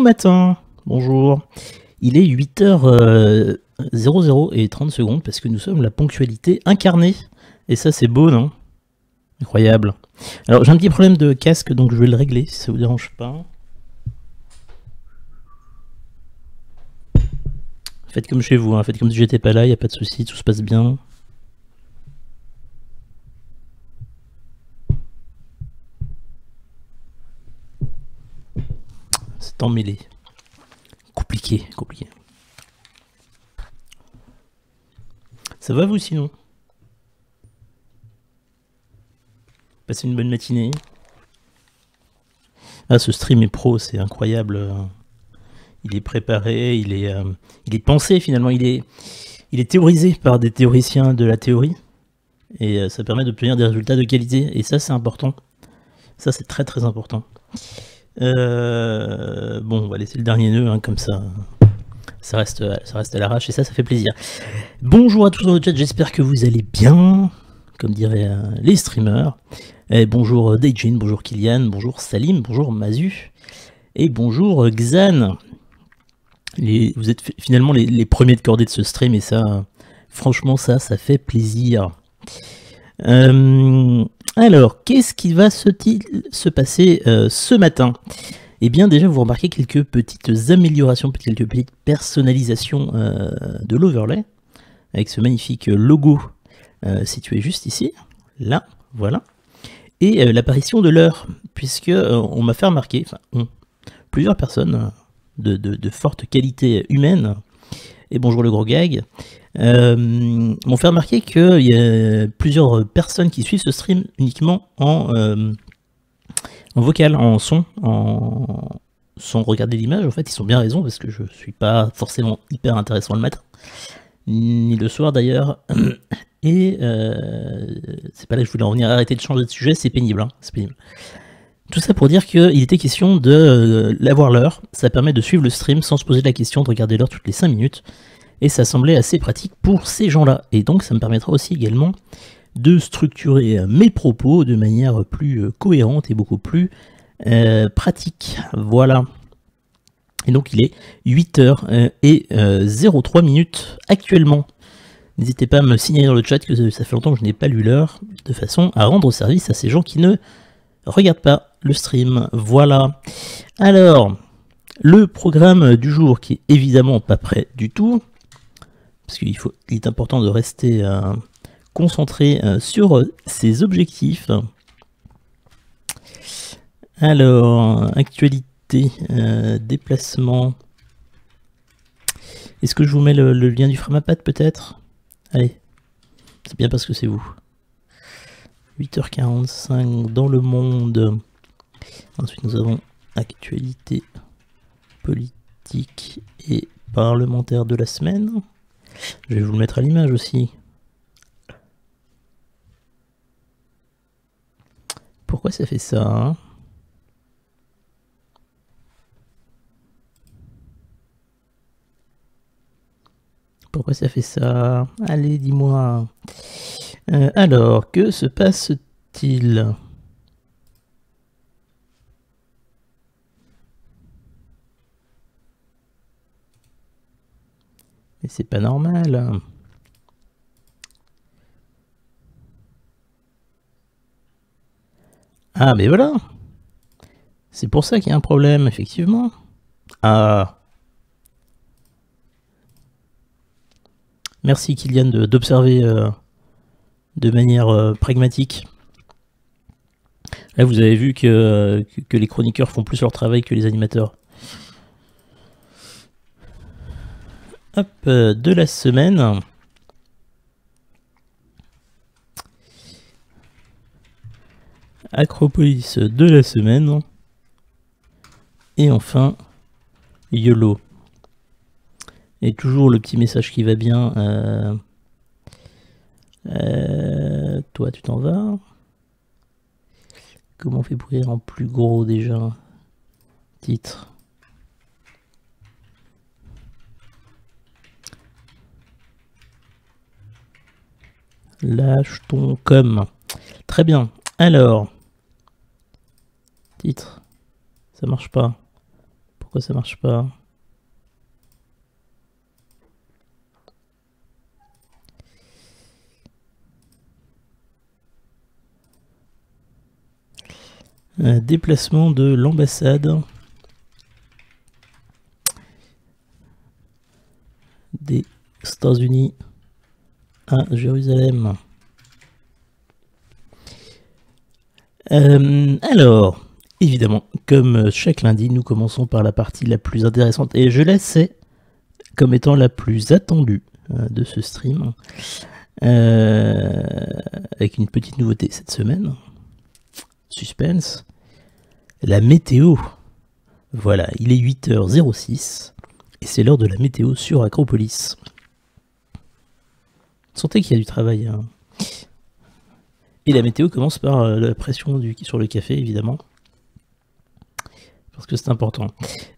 matin, bonjour. Il est 8h00 et 30 secondes parce que nous sommes la ponctualité incarnée. Et ça c'est beau, non? Incroyable. Alors j'ai un petit problème de casque donc je vais le régler si ça vous dérange pas. Faites comme chez vous, hein. Faites comme si j'étais pas là, il n'y a pas de souci, tout se passe bien. C'est emmêlé. Compliqué. Ça va vous sinon? Passez une bonne matinée. Ah, ce stream est pro, c'est incroyable. Il est préparé, il est pensé finalement, il est théorisé par des théoriciens de la théorie. Et ça permet d'obtenir des résultats de qualité. Et ça, c'est important. Ça, c'est très très important. Bon, on va laisser le dernier nœud, hein, comme ça. Ça reste à l'arrache et ça fait plaisir. Bonjour à tous dans le chat, j'espère que vous allez bien, comme diraient les streamers. Et bonjour Daijin, bonjour Kylian, bonjour Salim, bonjour Mazu, et bonjour Xan. Vous êtes finalement les premiers de cordée de ce stream et ça, franchement, ça fait plaisir. Alors, qu'est-ce qui va se passer ce matin? Eh bien, déjà, vous remarquez quelques petites améliorations, quelques petites personnalisations de l'overlay, avec ce magnifique logo situé juste ici, là, voilà. Et l'apparition de l'heure, puisque on m'a fait remarquer, enfin, plusieurs personnes de forte qualité humaine, et bonjour le gros gag, m'ont fait remarquer qu'il y a plusieurs personnes qui suivent ce stream uniquement en vocal, en son, sans regarder l'image. En fait, ils ont bien raison, parce que je suis pas forcément hyper intéressant le matin, ni le soir d'ailleurs. Et c'est pas là que je voulais en venir. Arrêter de changer de sujet, c'est pénible, hein, c'est pénible. Tout ça pour dire qu'il était question de l'avoir l'heure. Ça permet de suivre le stream sans se poser la question de regarder l'heure toutes les 5 minutes. Et ça semblait assez pratique pour ces gens-là. Et donc ça me permettra aussi également de structurer mes propos de manière plus cohérente et beaucoup plus pratique. Voilà. Et donc il est 8h03 actuellement. N'hésitez pas à me signaler dans le chat que ça fait longtemps que je n'ai pas lu l'heure, de façon à rendre service à ces gens qui ne regardent pas le stream. Voilà. Alors, le programme du jour qui est évidemment pas prêt du tout, parce qu'il est important de rester concentré sur ses objectifs. Alors, actualité, déplacement. Est-ce que je vous mets le lien du Framapad peut-être? Allez, c'est bien parce que c'est vous. 8h45 dans le monde. Ensuite nous avons actualité politique et parlementaire de la semaine. Je vais vous le mettre à l'image aussi. Pourquoi ça fait ça, hein? Pourquoi ça fait ça? Allez, dis-moi. Alors, que se passe-t-il? Mais c'est pas normal. Ah, mais voilà. C'est pour ça qu'il y a un problème, effectivement. Ah. Merci Kylian d'observer de manière pragmatique. Là vous avez vu que les chroniqueurs font plus leur travail que les animateurs. Hop, de la semaine. Acropolis de la semaine. Et enfin, YOLO. Et toujours le petit message qui va bien. Toi, tu t'en vas. Comment on fait pour lire en plus gros déjà? Titre. Lâche ton com. Très bien. Alors. Titre. Ça marche pas. pourquoi ça marche pas. Déplacement de l'ambassade des États-Unis à Jérusalem. Alors, évidemment, comme chaque lundi, nous commençons par la partie la plus intéressante, et je la sais comme étant la plus attendue de ce stream, avec une petite nouveauté cette semaine. Suspense. La météo. Voilà, il est 8h06 et c'est l'heure de la météo sur Acropolis. Sentez qu'il y a du travail. Hein. Et la météo commence par la pression sur le café, évidemment. Parce que c'est important.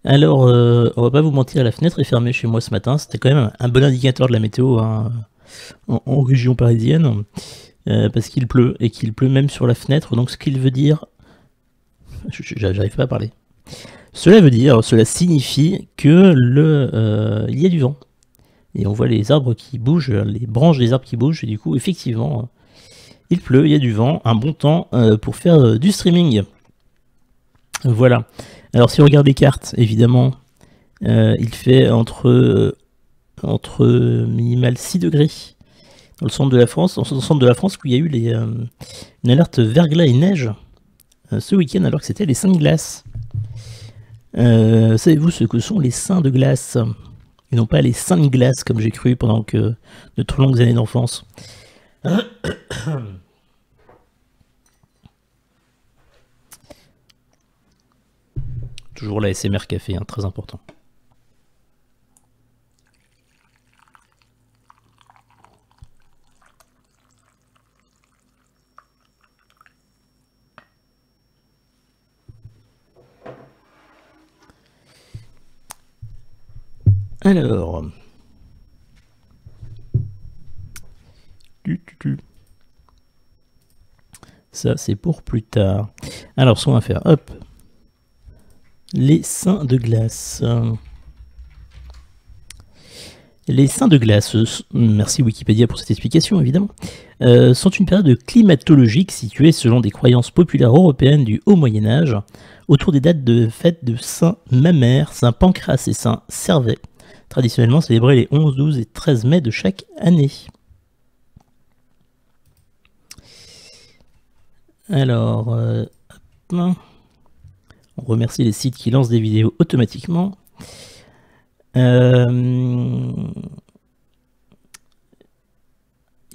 Alors, on va pas vous mentir, la fenêtre est fermée chez moi ce matin. C'était quand même un bon indicateur de la météo hein, en région parisienne. Parce qu'il pleut, et qu'il pleut même sur la fenêtre, donc ce qu'il veut dire... J'arrive pas à parler. Cela signifie que il y a du vent. Et on voit les arbres qui bougent, les branches des arbres qui bougent, et du coup, effectivement, il pleut, il y a du vent, un bon temps pour faire du streaming. Voilà. Alors si on regarde les cartes, évidemment, il fait entre minimal 6 degrés. Dans le centre de la France, où il y a eu une alerte verglas et neige ce week-end, alors que c'était les seins de glace. Savez-vous ce que sont les seins de glace? Et non pas les seins de glace, comme j'ai cru pendant de trop longues années d'enfance. Toujours la SMR café, hein, très important. Alors, ça c'est pour plus tard. Alors, ce qu'on va faire, hop, les seins de glace. Les seins de glace, merci Wikipédia pour cette explication évidemment, sont une période climatologique située selon des croyances populaires européennes du Haut Moyen-Âge autour des dates de fête de Saint Mamère, Saint Pancras et Saint Servais, traditionnellement célébrés les 11, 12 et 13 mai de chaque année. Alors, on remercie les sites qui lancent des vidéos automatiquement. Ils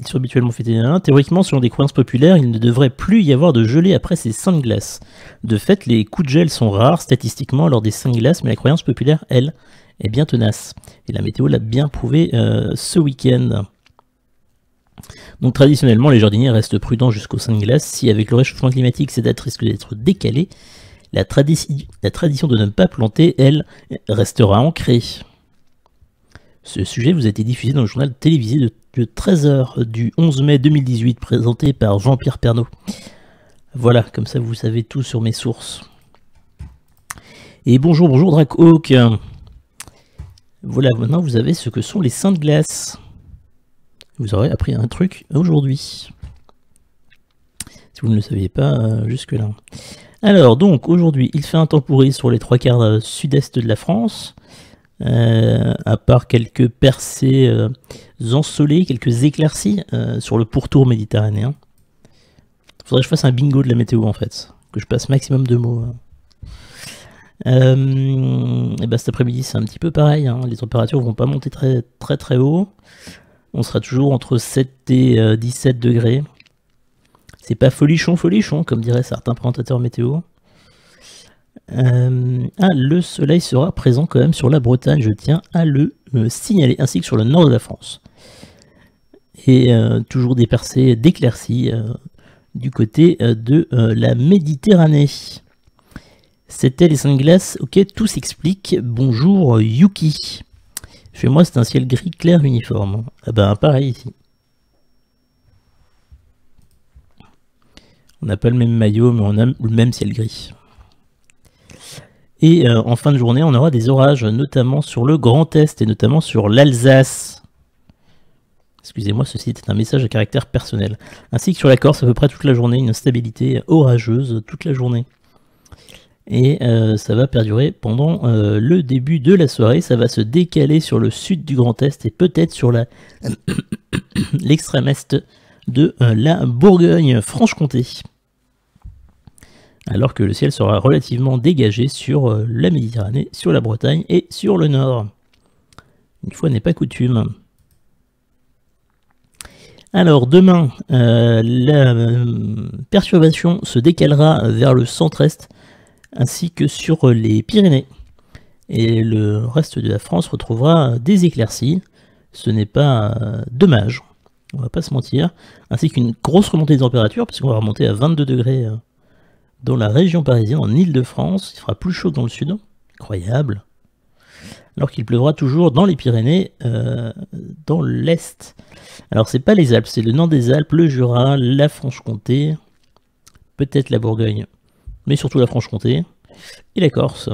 sont habituellement fêtés. Théoriquement, selon des croyances populaires, il ne devrait plus y avoir de gelée après ces seins de glace. De fait, les coups de gel sont rares statistiquement lors des seins de glace, mais la croyance populaire, elle, est bien tenace. Et la météo l'a bien prouvé ce week-end. Donc traditionnellement, les jardiniers restent prudents jusqu'aux seins de glace. Si avec le réchauffement climatique, ces dates risquent d'être décalées, la tradition de ne pas planter, elle, restera ancrée. Ce sujet vous a été diffusé dans le journal télévisé de 13h du 11 mai 2018, présenté par Jean-Pierre Pernaut. Voilà, comme ça vous savez tout sur mes sources. Et bonjour Drackhawk. Voilà, maintenant vous avez ce que sont les seins de glace. Vous aurez appris un truc aujourd'hui. Si vous ne le saviez pas jusque-là. Alors, donc, aujourd'hui, il fait un temps pourri sur les 3/4 sud-est de la France. À part quelques percées ensoleillées, quelques éclaircies sur le pourtour méditerranéen. Faudrait que je fasse un bingo de la météo, en fait. Que je passe maximum de mots. Et bah, cet après-midi, c'est un petit peu pareil. Hein. Les températures vont pas monter très haut. On sera toujours entre 7 et 17 degrés. C'est pas folichon, comme diraient certains présentateurs météo. Le soleil sera présent quand même sur la Bretagne, je tiens à le signaler, ainsi que sur le nord de la France. Et toujours des percées d'éclaircies du côté de la Méditerranée. C'était les seins de glace, ok, tout s'explique. Bonjour Yuki. Chez moi, c'est un ciel gris clair uniforme. Ah ben, pareil ici. On n'a pas le même maillot, mais on a le même ciel gris. Et en fin de journée, on aura des orages, notamment sur le Grand Est et notamment sur l'Alsace. Excusez-moi, ceci était un message à caractère personnel. Ainsi que sur la Corse, à peu près toute la journée, une instabilité orageuse toute la journée. Et ça va perdurer pendant le début de la soirée. Ça va se décaler sur le sud du Grand Est et peut-être sur l'extrême est de la Bourgogne-Franche-Comté. Alors que le ciel sera relativement dégagé sur la Méditerranée, sur la Bretagne et sur le nord. Une fois n'est pas coutume. Alors demain, la perturbation se décalera vers le centre-est ainsi que sur les Pyrénées. Et le reste de la France retrouvera des éclaircies. Ce n'est pas dommage, on va pas se mentir. Ainsi qu'une grosse remontée de température, puisqu'on va remonter à 22 degrés dans la région parisienne, en Île-de-France. Il fera plus chaud dans le sud, incroyable. Alors qu'il pleuvra toujours dans les Pyrénées, dans l'Est. Alors c'est pas les Alpes, c'est le nord des Alpes, le Jura, la Franche-Comté, peut-être la Bourgogne, mais surtout la Franche-Comté, et la Corse.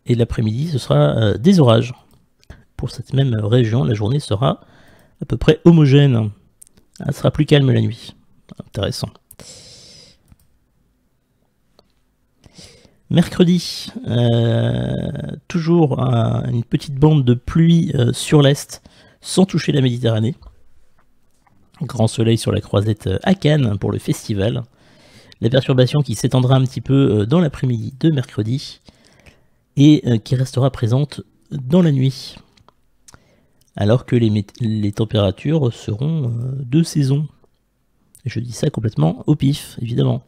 Et l'après-midi, ce sera des orages. Pour cette même région, la journée sera à peu près homogène. Elle sera plus calme la nuit. Intéressant. Mercredi, toujours une petite bande de pluie sur l'est, sans toucher la Méditerranée. Grand soleil sur la croisette à Cannes pour le festival. La perturbation qui s'étendra un petit peu dans l'après-midi de mercredi et qui restera présente dans la nuit. Alors que les températures seront de saison. Je dis ça complètement au pif, évidemment.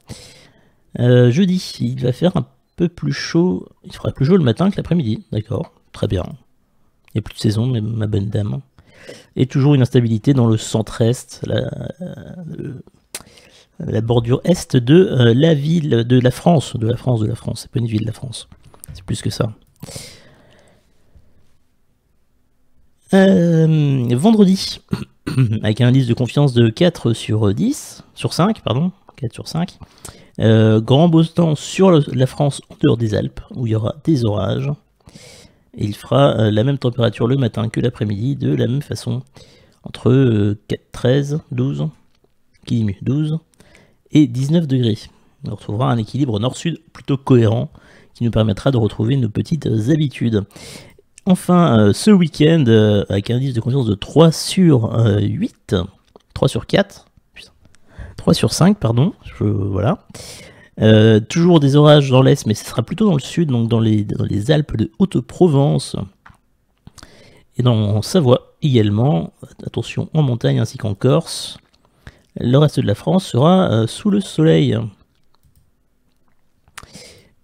Jeudi, il va faire un peu plus chaud, il fera plus chaud le matin que l'après-midi, d'accord, très bien. Il n'y a plus de saison, ma bonne dame. Et toujours une instabilité dans le centre-est, la bordure est de la ville, de la France, c'est pas une ville, la France, c'est plus que ça. Vendredi, avec un indice de confiance de 4 sur 10, sur 5, pardon, 4 sur 5. Grand beau temps sur la France en dehors des Alpes, où il y aura des orages. Et il fera la même température le matin que l'après-midi, de la même façon, entre 13, 12, qui dit mieux, 12 et 19 degrés. On retrouvera un équilibre nord-sud plutôt cohérent, qui nous permettra de retrouver nos petites habitudes. Enfin, ce week-end, avec un indice de confiance de 3 sur 8, 3 sur 4, 3 sur 5, pardon, voilà. Toujours des orages dans l'est, mais ce sera plutôt dans le sud, donc dans les Alpes de Haute-Provence et en Savoie également. Attention en montagne ainsi qu'en Corse. Le reste de la France sera sous le soleil.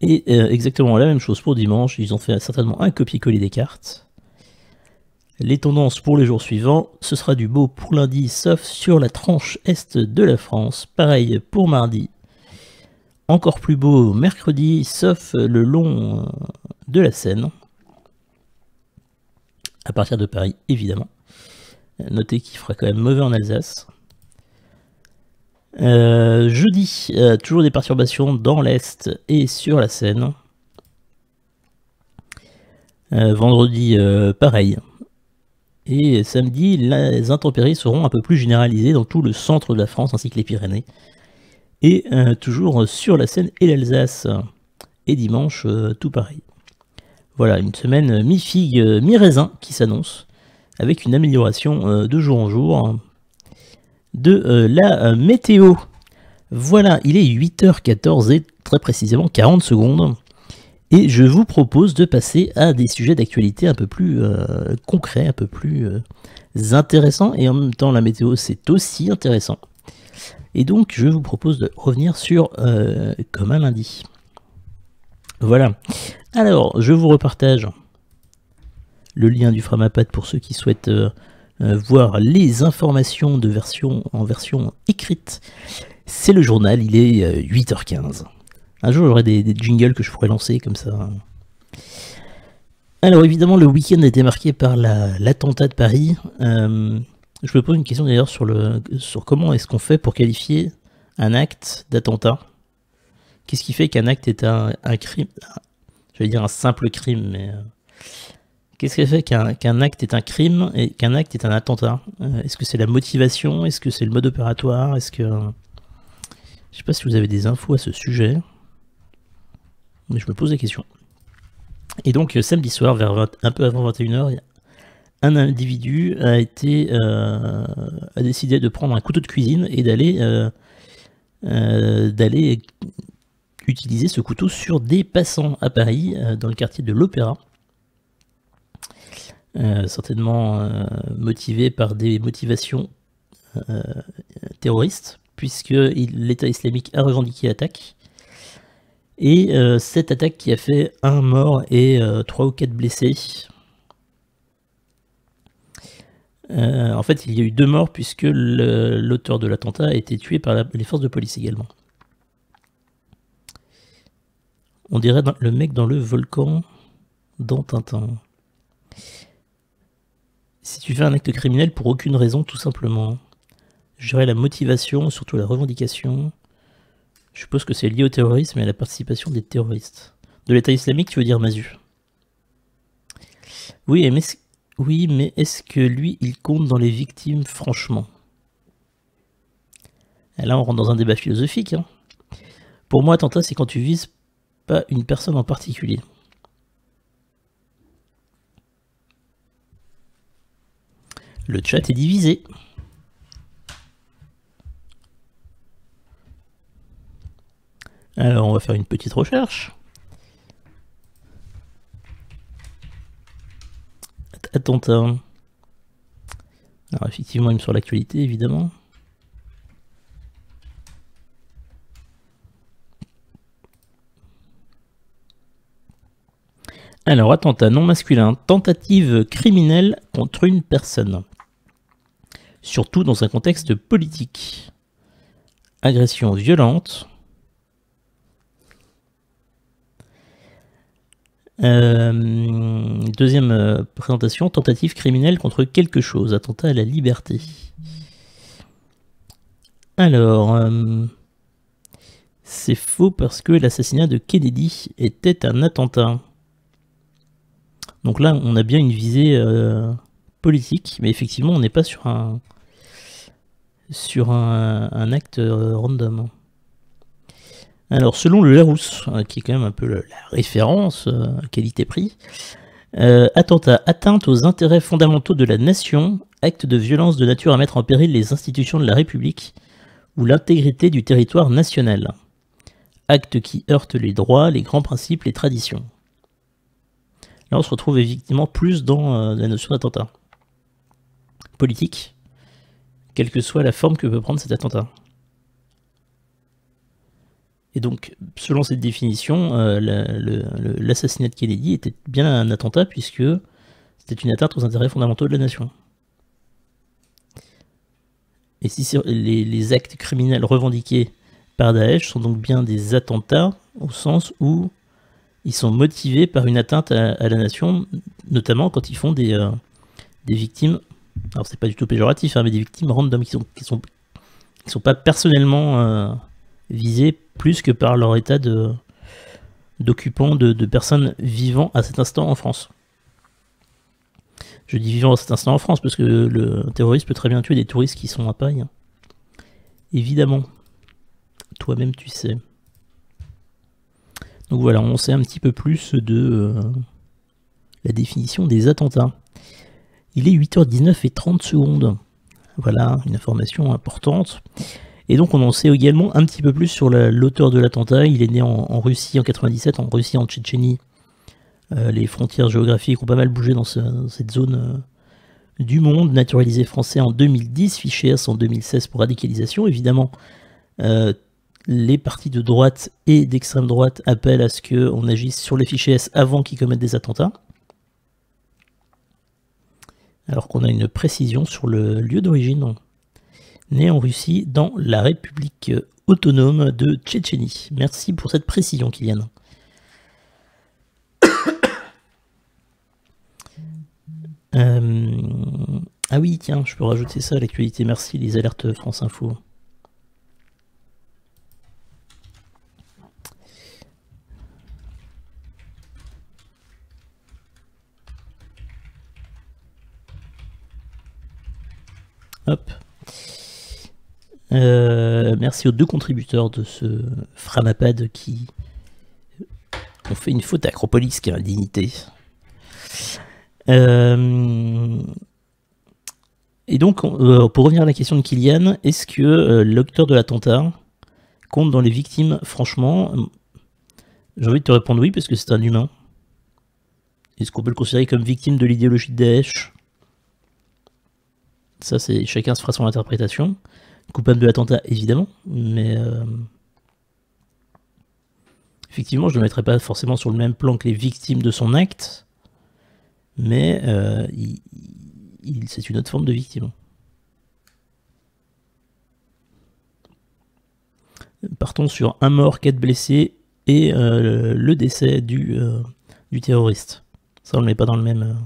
Et exactement la même chose pour dimanche, ils ont fait certainement un copier-coller des cartes. Les tendances pour les jours suivants, ce sera du beau pour lundi, sauf sur la tranche est de la France. Pareil pour mardi. Encore plus beau mercredi, sauf le long de la Seine. À partir de Paris, évidemment. Notez qu'il fera quand même mauvais en Alsace. Jeudi, toujours des perturbations dans l'Est et sur la Seine. Vendredi, pareil. Et samedi, les intempéries seront un peu plus généralisées dans tout le centre de la France ainsi que les Pyrénées. Et toujours sur la Seine et l'Alsace. Et dimanche, tout pareil. Voilà, une semaine mi-figue, mi-raisin qui s'annonce, avec une amélioration de jour en jour de la météo. Voilà, il est 8h14 et très précisément 40 secondes. Et je vous propose de passer à des sujets d'actualité un peu plus concrets, un peu plus intéressants. Et en même temps, la météo, c'est aussi intéressant. Et donc, je vous propose de revenir sur comme un lundi. Voilà. Alors, je vous repartage le lien du Framapad pour ceux qui souhaitent voir les informations en version écrite. C'est le journal, il est 8h15. Un jour, j'aurai des jingles que je pourrais lancer comme ça. Alors, évidemment, le week-end a été marqué par l'attentat de Paris. Je me pose une question d'ailleurs sur comment est-ce qu'on fait pour qualifier un acte d'attentat. Qu'est-ce qui fait qu'un acte est un crime? J'allais dire un simple crime, mais qu'est-ce qui fait qu'un acte est un crime et qu'un acte est un attentat? Est-ce que c'est la motivation? Est-ce que c'est le mode opératoire? Est-ce que... Je sais pas si vous avez des infos à ce sujet, mais je me pose la question. Et donc samedi soir, vers un peu avant 21h, un individu a décidé de prendre un couteau de cuisine et d'aller utiliser ce couteau sur des passants à Paris, dans le quartier de l'Opéra. Certainement motivé par des motivations terroristes, puisque l'État islamique a revendiqué l'attaque. Et cette attaque qui a fait un mort et 3 ou 4 blessés. En fait, il y a eu 2 morts puisque l'auteur de l'attentat a été tué par les forces de police également. On dirait le mec dans le volcan dans Tintin. Si tu fais un acte criminel pour aucune raison, tout simplement, je dirais la motivation, surtout la revendication. Je suppose que c'est lié au terrorisme et à la participation des terroristes. De l'État islamique, tu veux dire Mazu? Oui, mais est-ce que lui, il compte dans les victimes, franchement? Et là, on rentre dans un débat philosophique. Hein. Pour moi, attentat, c'est quand tu vises pas une personne en particulier. Le chat est divisé. Alors, on va faire une petite recherche. Attentat. Alors, effectivement, il me sort l'actualité, évidemment. Alors, attentat non masculin. Tentative criminelle contre une personne. Surtout dans un contexte politique. Agression violente. Deuxième présentation, tentative criminelle contre quelque chose, attentat à la liberté. Alors, c'est faux parce que l'assassinat de Kennedy était un attentat. Donc là, on a bien une visée politique, mais effectivement, on n'est pas sur un acte random. Alors, selon le Larousse, qui est quand même un peu la référence qualité-prix, atteinte aux intérêts fondamentaux de la nation, acte de violence de nature à mettre en péril les institutions de la République ou l'intégrité du territoire national. Acte qui heurte les droits, les grands principes, les traditions. Là, on se retrouve effectivement plus dans la notion d'attentat politique, quelle que soit la forme que peut prendre cet attentat. Et donc, selon cette définition, l'assassinat de Kennedy était bien un attentat puisque c'était une atteinte aux intérêts fondamentaux de la nation. Et si les actes criminels revendiqués par Daesh sont donc bien des attentats au sens où ils sont motivés par une atteinte à la nation, notamment quand ils font des victimes, alors c'est pas du tout péjoratif, hein, mais des victimes random qui sont pas personnellement visées plus que par leur état d'occupant de personnes vivant à cet instant en France. Je dis vivant à cet instant en France parce que le terroriste peut très bien tuer des touristes qui sont à Paris. Hein. Évidemment. Toi-même tu sais. Donc voilà, on sait un petit peu plus de la définition des attentats. Il est 8h19 et 30 secondes. Voilà, une information importante. Et donc on en sait également un petit peu plus sur l'auteur de l'attentat. Il est né en Russie en 97, en Russie, en Tchétchénie. Les frontières géographiques ont pas mal bougé dans cette zone du monde. Naturalisé français en 2010, fiché S en 2016 pour radicalisation. Évidemment, les partis de droite et d'extrême droite appellent à ce qu'on agisse sur les fichiers S avant qu'ils commettent des attentats. Alors qu'on a une précision sur le lieu d'origine. Né en Russie, dans la République autonome de Tchétchénie. Merci pour cette précision, Kylian. Ah oui, tiens, je peux rajouter ça à l'actualité. Merci, les alertes France Info. Hop. Merci aux 2 contributeurs de ce Framapad qui ont fait une faute à Acropolis, qui est indignité. Et donc, pour revenir à la question de Kylian, est-ce que l'auteur de l'attentat compte dans les victimes? Franchement, j'ai envie de te répondre oui, parce que c'est un humain. Est-ce qu'on peut le considérer comme victime de l'idéologie de Daesh? Ça, c'est chacun se fera son interprétation. Coupable de l'attentat, évidemment, mais effectivement, je ne le mettrai pas forcément sur le même plan que les victimes de son acte, mais c'est une autre forme de victime. Partons sur 1 mort, 4 blessés et le décès du terroriste. Ça, on ne le met pas dans le même.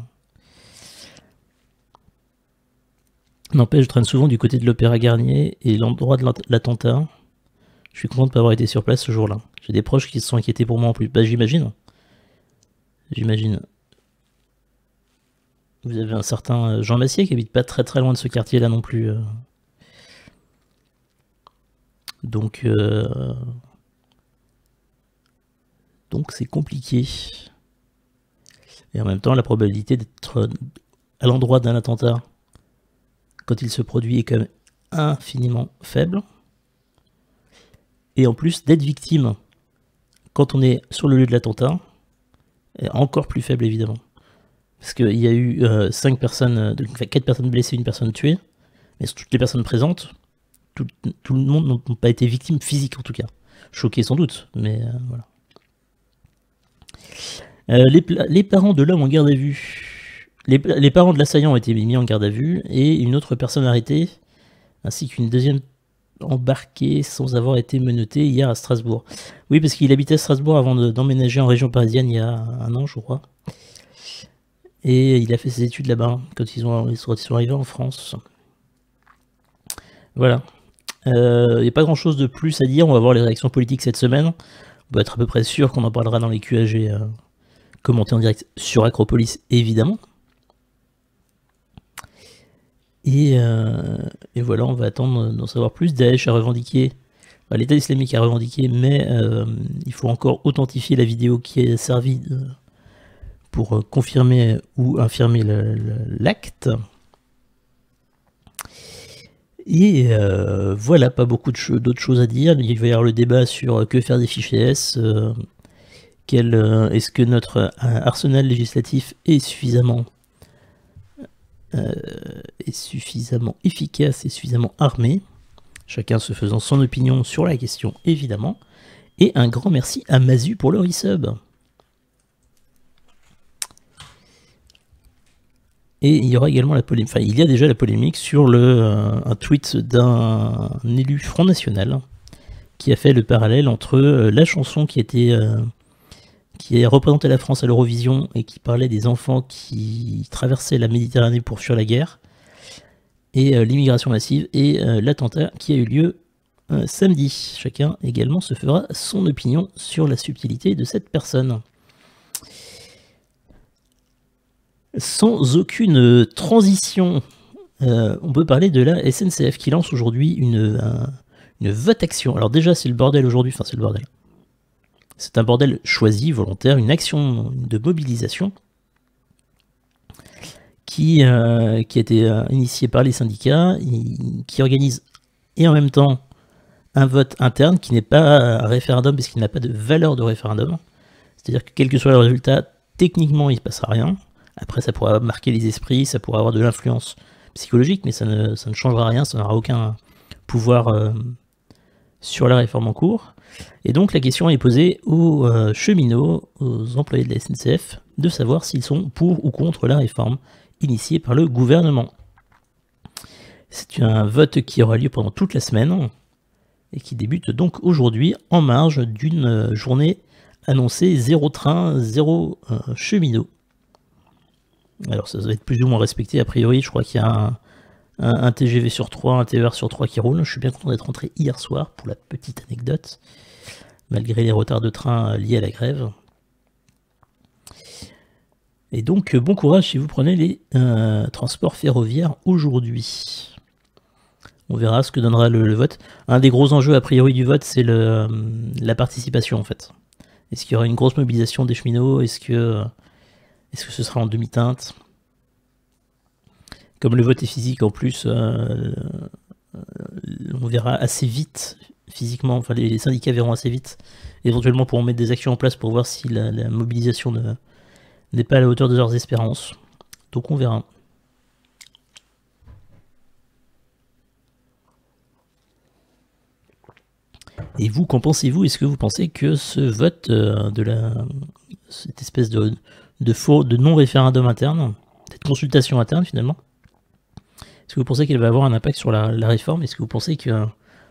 N'empêche, je traîne souvent du côté de l'Opéra Garnier et l'endroit de l'attentat. Je suis content de ne pas avoir été sur place ce jour-là. J'ai des proches qui se sont inquiétés pour moi en plus. Bah, j'imagine. J'imagine. Vous avez un certain Jean Massier qui habite pas très très loin de ce quartier-là non plus. Donc c'est compliqué. Et en même temps, la probabilité d'être à l'endroit d'un attentat quand il se produit est quand même infiniment faible. Et en plus, d'être victime quand on est sur le lieu de l'attentat est encore plus faible, évidemment. Parce qu'il y a eu 4 personnes blessées, 1 personne tuée, mais toutes les personnes présentes, tout le monde n'ont pas été victime physique en tout cas. Choqués sans doute, mais voilà. Les parents de l'homme en garde à vue. Les parents de l'assaillant ont été mis en garde à vue et une autre personne arrêtée, ainsi qu'une deuxième embarquée sans avoir été menottée hier à Strasbourg. Oui, parce qu'il habitait à Strasbourg avant d'emménager en région parisienne il y a 1 an, je crois. Et il a fait ses études là-bas quand ils sont arrivés en France. Voilà. Il n'y a pas grand-chose de plus à dire. On va voir les réactions politiques cette semaine. On peut être à peu près sûr qu'on en parlera dans les QAG commentés en direct sur Acropolis, évidemment. Et voilà, on va attendre d'en savoir plus. Daesh a revendiqué, l'État islamique a revendiqué, mais il faut encore authentifier la vidéo qui est servie pour confirmer ou infirmer l'acte. Et voilà, pas beaucoup d'autres choses à dire. Il va y avoir le débat sur que faire des fichiers S. Est-ce que notre arsenal législatif est suffisamment efficace et suffisamment armé? Chacun se faisant son opinion sur la question, évidemment. Et un grand merci à Mazu pour le resub. Et il y aura également la polémique, enfin il y a déjà la polémique sur un tweet d'un élu Front National qui a fait le parallèle entre la chanson qui a représenté la France à l'Eurovision et qui parlait des enfants qui traversaient la Méditerranée pour fuir la guerre et l'immigration massive et l'attentat qui a eu lieu samedi. Chacun également se fera son opinion sur la subtilité de cette personne. Sans aucune transition, on peut parler de la SNCF qui lance aujourd'hui une vote-action. Alors déjà, c'est le bordel aujourd'hui, enfin c'est le bordel. C'est un bordel choisi, volontaire, une action de mobilisation qui a été initiée par les syndicats, qui organise et en même temps un vote interne qui n'est pas un référendum parce qu'il n'a pas de valeur de référendum. C'est-à-dire que quel que soit le résultat, techniquement il ne se passera rien. Après, ça pourra marquer les esprits, ça pourra avoir de l'influence psychologique, mais ça ne changera rien, ça n'aura aucun pouvoir sur la réforme en cours. Et donc la question est posée aux cheminots, aux employés de la SNCF, de savoir s'ils sont pour ou contre la réforme initiée par le gouvernement. C'est un vote qui aura lieu pendant toute la semaine et qui débute donc aujourd'hui en marge d'une journée annoncée 0 train, 0 cheminot. Alors ça va être plus ou moins respecté a priori, je crois qu'il y a un TGV sur 3, un TER sur 3 qui roule. Je suis bien content d'être rentré hier soir pour la petite anecdote, malgré les retards de train liés à la grève. Et donc bon courage si vous prenez les transports ferroviaires aujourd'hui. On verra ce que donnera le vote. Un des gros enjeux a priori du vote, c'est la participation en fait. Est-ce qu'il y aura une grosse mobilisation des cheminots? Est-ce que ce sera en demi-teinte? Comme le vote est physique en plus, on verra assez vite physiquement, enfin les syndicats verront assez vite, éventuellement pourront mettre des actions en place pour voir si la mobilisation n'est pas à la hauteur de leurs espérances. Donc on verra. Et vous, qu'en pensez-vous? Est-ce que vous pensez que ce vote cette espèce de non-référendum interne, cette consultation interne finalement, est-ce que vous pensez qu'elle va avoir un impact sur la réforme? Est-ce que vous pensez que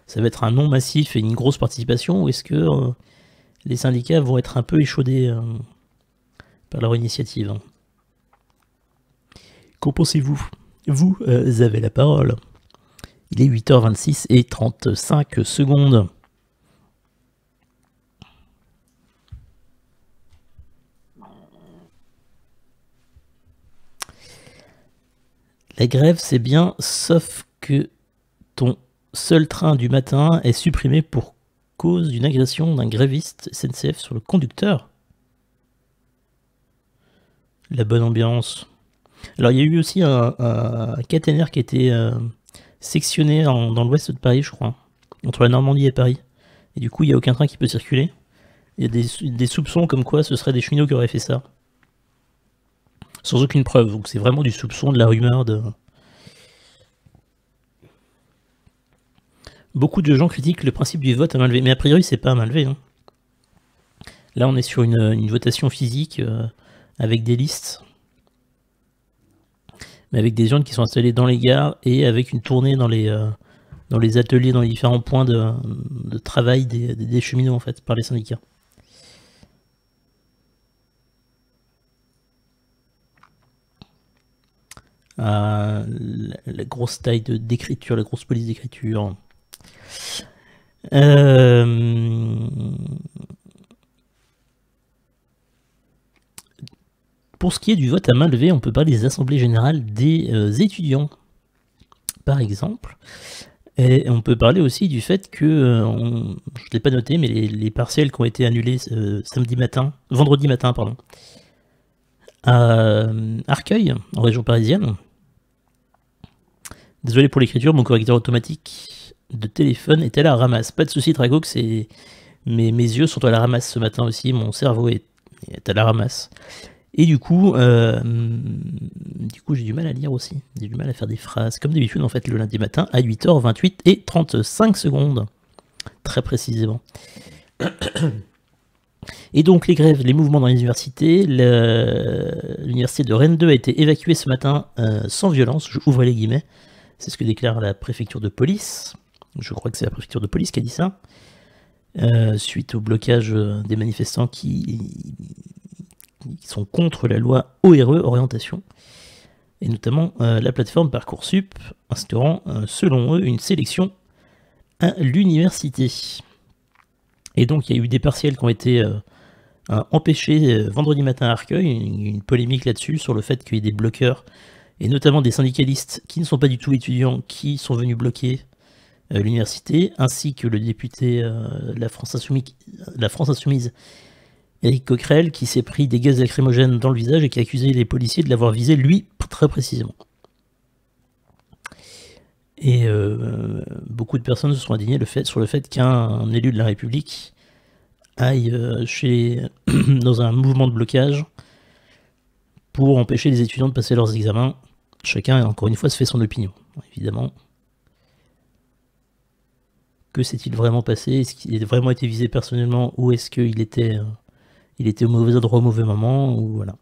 ça va être un non massif et une grosse participation, ou est-ce que les syndicats vont être un peu échaudés par leur initiative? Qu'en pensez-vous? Vous avez la parole. Il est 8h26 et 35 secondes. La grève, c'est bien, sauf que ton seul train du matin est supprimé pour cause d'une agression d'un gréviste SNCF sur le conducteur. La bonne ambiance. Alors, il y a eu aussi un caténaire qui a été sectionné dans l'ouest de Paris, je crois, entre la Normandie et Paris. Et du coup, il n'y a aucun train qui peut circuler. Il y a des soupçons comme quoi ce seraient des cheminots qui auraient fait ça. Sans aucune preuve, donc c'est vraiment du soupçon, de la rumeur. Beaucoup de gens critiquent le principe du vote à main levée, mais a priori c'est pas à main levée. Hein. Là on est sur une votation physique avec des listes, mais avec des gens qui sont installés dans les gares et avec une tournée dans les ateliers, dans les différents points de travail des cheminots en fait, par les syndicats. La grosse taille d'écriture, la grosse police d'écriture. Pour ce qui est du vote à main levée, on peut parler des assemblées générales des étudiants, par exemple. Et on peut parler aussi du fait que, je ne l'ai pas noté, mais les partiels qui ont été annulés vendredi matin, pardon, à Arcueil, en région parisienne. Désolé pour l'écriture, mon correcteur automatique de téléphone est à la ramasse. Pas de soucis, Tragox, mes yeux sont à la ramasse ce matin aussi, mon cerveau est à la ramasse. Et du coup j'ai du mal à lire aussi, j'ai du mal à faire des phrases, comme d'habitude en fait le lundi matin à 8h28 et 35 secondes, très précisément. Et donc les grèves, les mouvements dans les universités, l'université de Rennes 2 a été évacuée ce matin sans violence, je ouvre les guillemets, c'est ce que déclare la préfecture de police, je crois que c'est la préfecture de police qui a dit ça, suite au blocage des manifestants qui sont contre la loi ORE, orientation, et notamment la plateforme Parcoursup, instaurant selon eux une sélection à l'université. Et donc il y a eu des partiels qui ont été empêchés vendredi matin à Arcueil, une polémique là-dessus, sur le fait qu'il y ait des bloqueurs, et notamment des syndicalistes qui ne sont pas du tout étudiants, qui sont venus bloquer l'université, ainsi que le député de la France Insoumise, Éric Coquerel, qui s'est pris des gaz lacrymogènes dans le visage et qui a accusé les policiers de l'avoir visé, lui, très précisément. Et beaucoup de personnes se sont indignées sur le fait qu'un élu de la République aille dans un mouvement de blocage pour empêcher les étudiants de passer leurs examens. Chacun, encore une fois, se fait son opinion, évidemment. Que s'est-il vraiment passé? Est-ce qu'il a vraiment été visé personnellement, ou est-ce qu'il était au mauvais endroit au mauvais moment, ou voilà.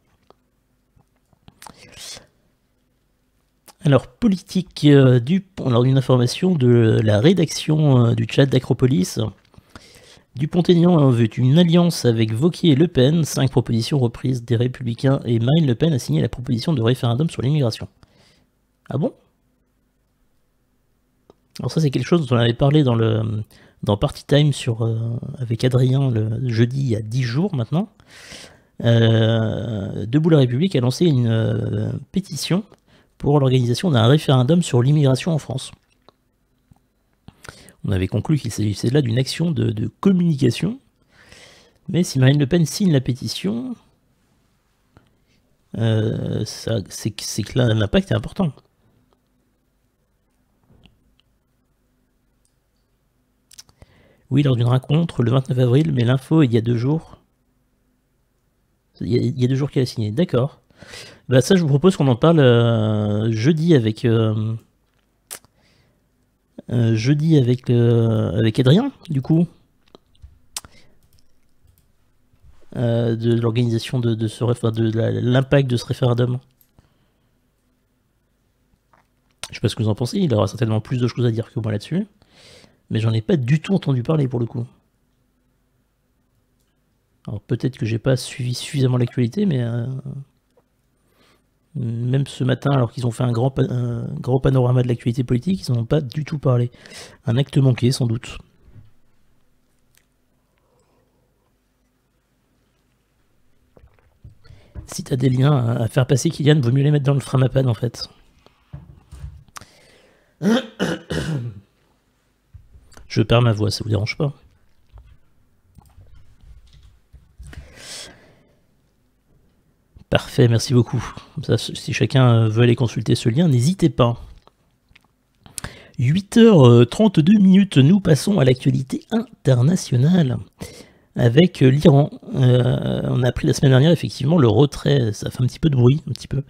Alors, politique alors une information de la rédaction du chat d'Acropolis. Dupont-Aignan veut une alliance avec Wauquiez et Le Pen. 5 propositions reprises des Républicains, et Marine Le Pen a signé la proposition de référendum sur l'immigration. Ah bon? Alors ça, c'est quelque chose dont on avait parlé dans Party Time avec Adrien le jeudi, il y a 10 jours maintenant. Debout la République a lancé une pétition pour l'organisation d'un référendum sur l'immigration en France. On avait conclu qu'il s'agissait là d'une action de communication. Mais si Marine Le Pen signe la pétition, c'est que là, l'impact est important. Oui, lors d'une rencontre le 29 avril, mais l'info il y a 2 jours. Il y a 2 jours qu'elle a signé. D'accord. Bah ça, je vous propose qu'on en parle jeudi avec avec Adrien, du coup, de l'organisation de ce l'impact de ce référendum. Je sais pas ce que vous en pensez. Il aura certainement plus de choses à dire que moi là-dessus, mais j'en ai pas du tout entendu parler pour le coup. Alors peut-être que j'ai pas suivi suffisamment l'actualité, mais même ce matin, alors qu'ils ont fait un grand panorama de l'actualité politique, ils n'en ont pas du tout parlé. Un acte manqué, sans doute. Si t'as des liens à faire passer, Kylian, vaut mieux les mettre dans le Framapan en fait. Je perds ma voix, ça vous dérange pas? Parfait, merci beaucoup. Comme ça, si chacun veut aller consulter ce lien, n'hésitez pas. 8h32, nous passons à l'actualité internationale avec l'Iran. On a appris la semaine dernière, effectivement, le retrait, ça fait un petit peu de bruit, un petit peu.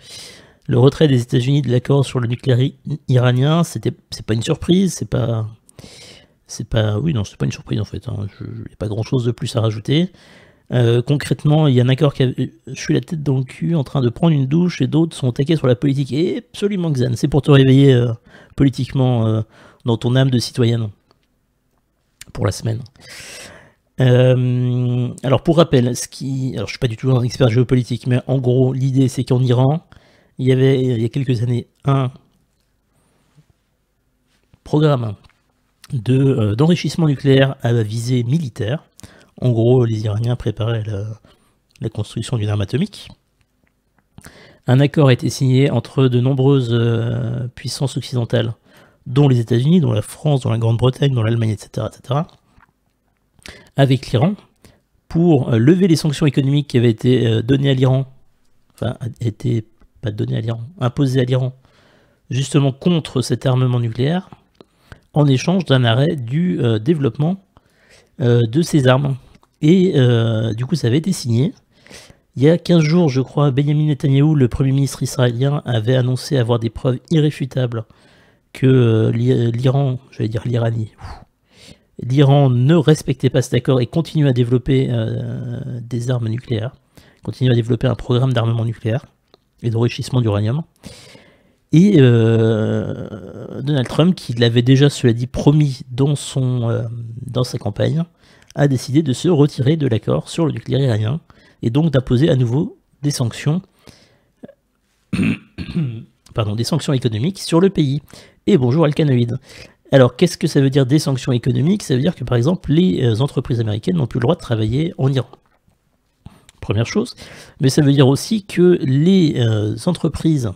Le retrait des États-Unis de l'accord sur le nucléaire iranien, c'est pas une surprise, c'est pas une surprise en fait. Il n'y a pas grand-chose de plus à rajouter. Concrètement, il y a un accord qui a... Je suis la tête dans le cul en train de prendre une douche et d'autres sont taqués sur la politique. Et absolument, Xan, c'est pour te réveiller politiquement dans ton âme de citoyenne pour la semaine. Alors pour rappel, alors je suis pas du tout un expert géopolitique, mais en gros, l'idée c'est qu'en Iran, il y avait il y a quelques années un programme d'enrichissement nucléaire à visée militaire. En gros, les Iraniens préparaient la construction d'une arme atomique. Un accord a été signé entre de nombreuses puissances occidentales, dont les États-Unis, dont la France, dont la Grande-Bretagne, dont l'Allemagne, etc., avec l'Iran, pour lever les sanctions économiques qui avaient été données à l'Iran, enfin, imposées à l'Iran, justement contre cet armement nucléaire, en échange d'un arrêt du développement de ces armes. Et du coup, ça avait été signé. Il y a 15 jours, je crois, Benjamin Netanyahou, le Premier ministre israélien, avait annoncé avoir des preuves irréfutables que l'Iran, j'allais dire l'Iran ne respectait pas cet accord et continue à développer des armes nucléaires, continue à développer un programme d'armement nucléaire et d'enrichissement d'uranium. Et Donald Trump, qui l'avait déjà, cela dit, promis dans sa campagne, a décidé de se retirer de l'accord sur le nucléaire iranien et donc d'imposer à nouveau des sanctions, des sanctions économiques sur le pays. Et bonjour Alcanoïde. Alors qu'est-ce que ça veut dire des sanctions économiques? Ça veut dire que par exemple les entreprises américaines n'ont plus le droit de travailler en Iran. Première chose. Mais ça veut dire aussi que les entreprises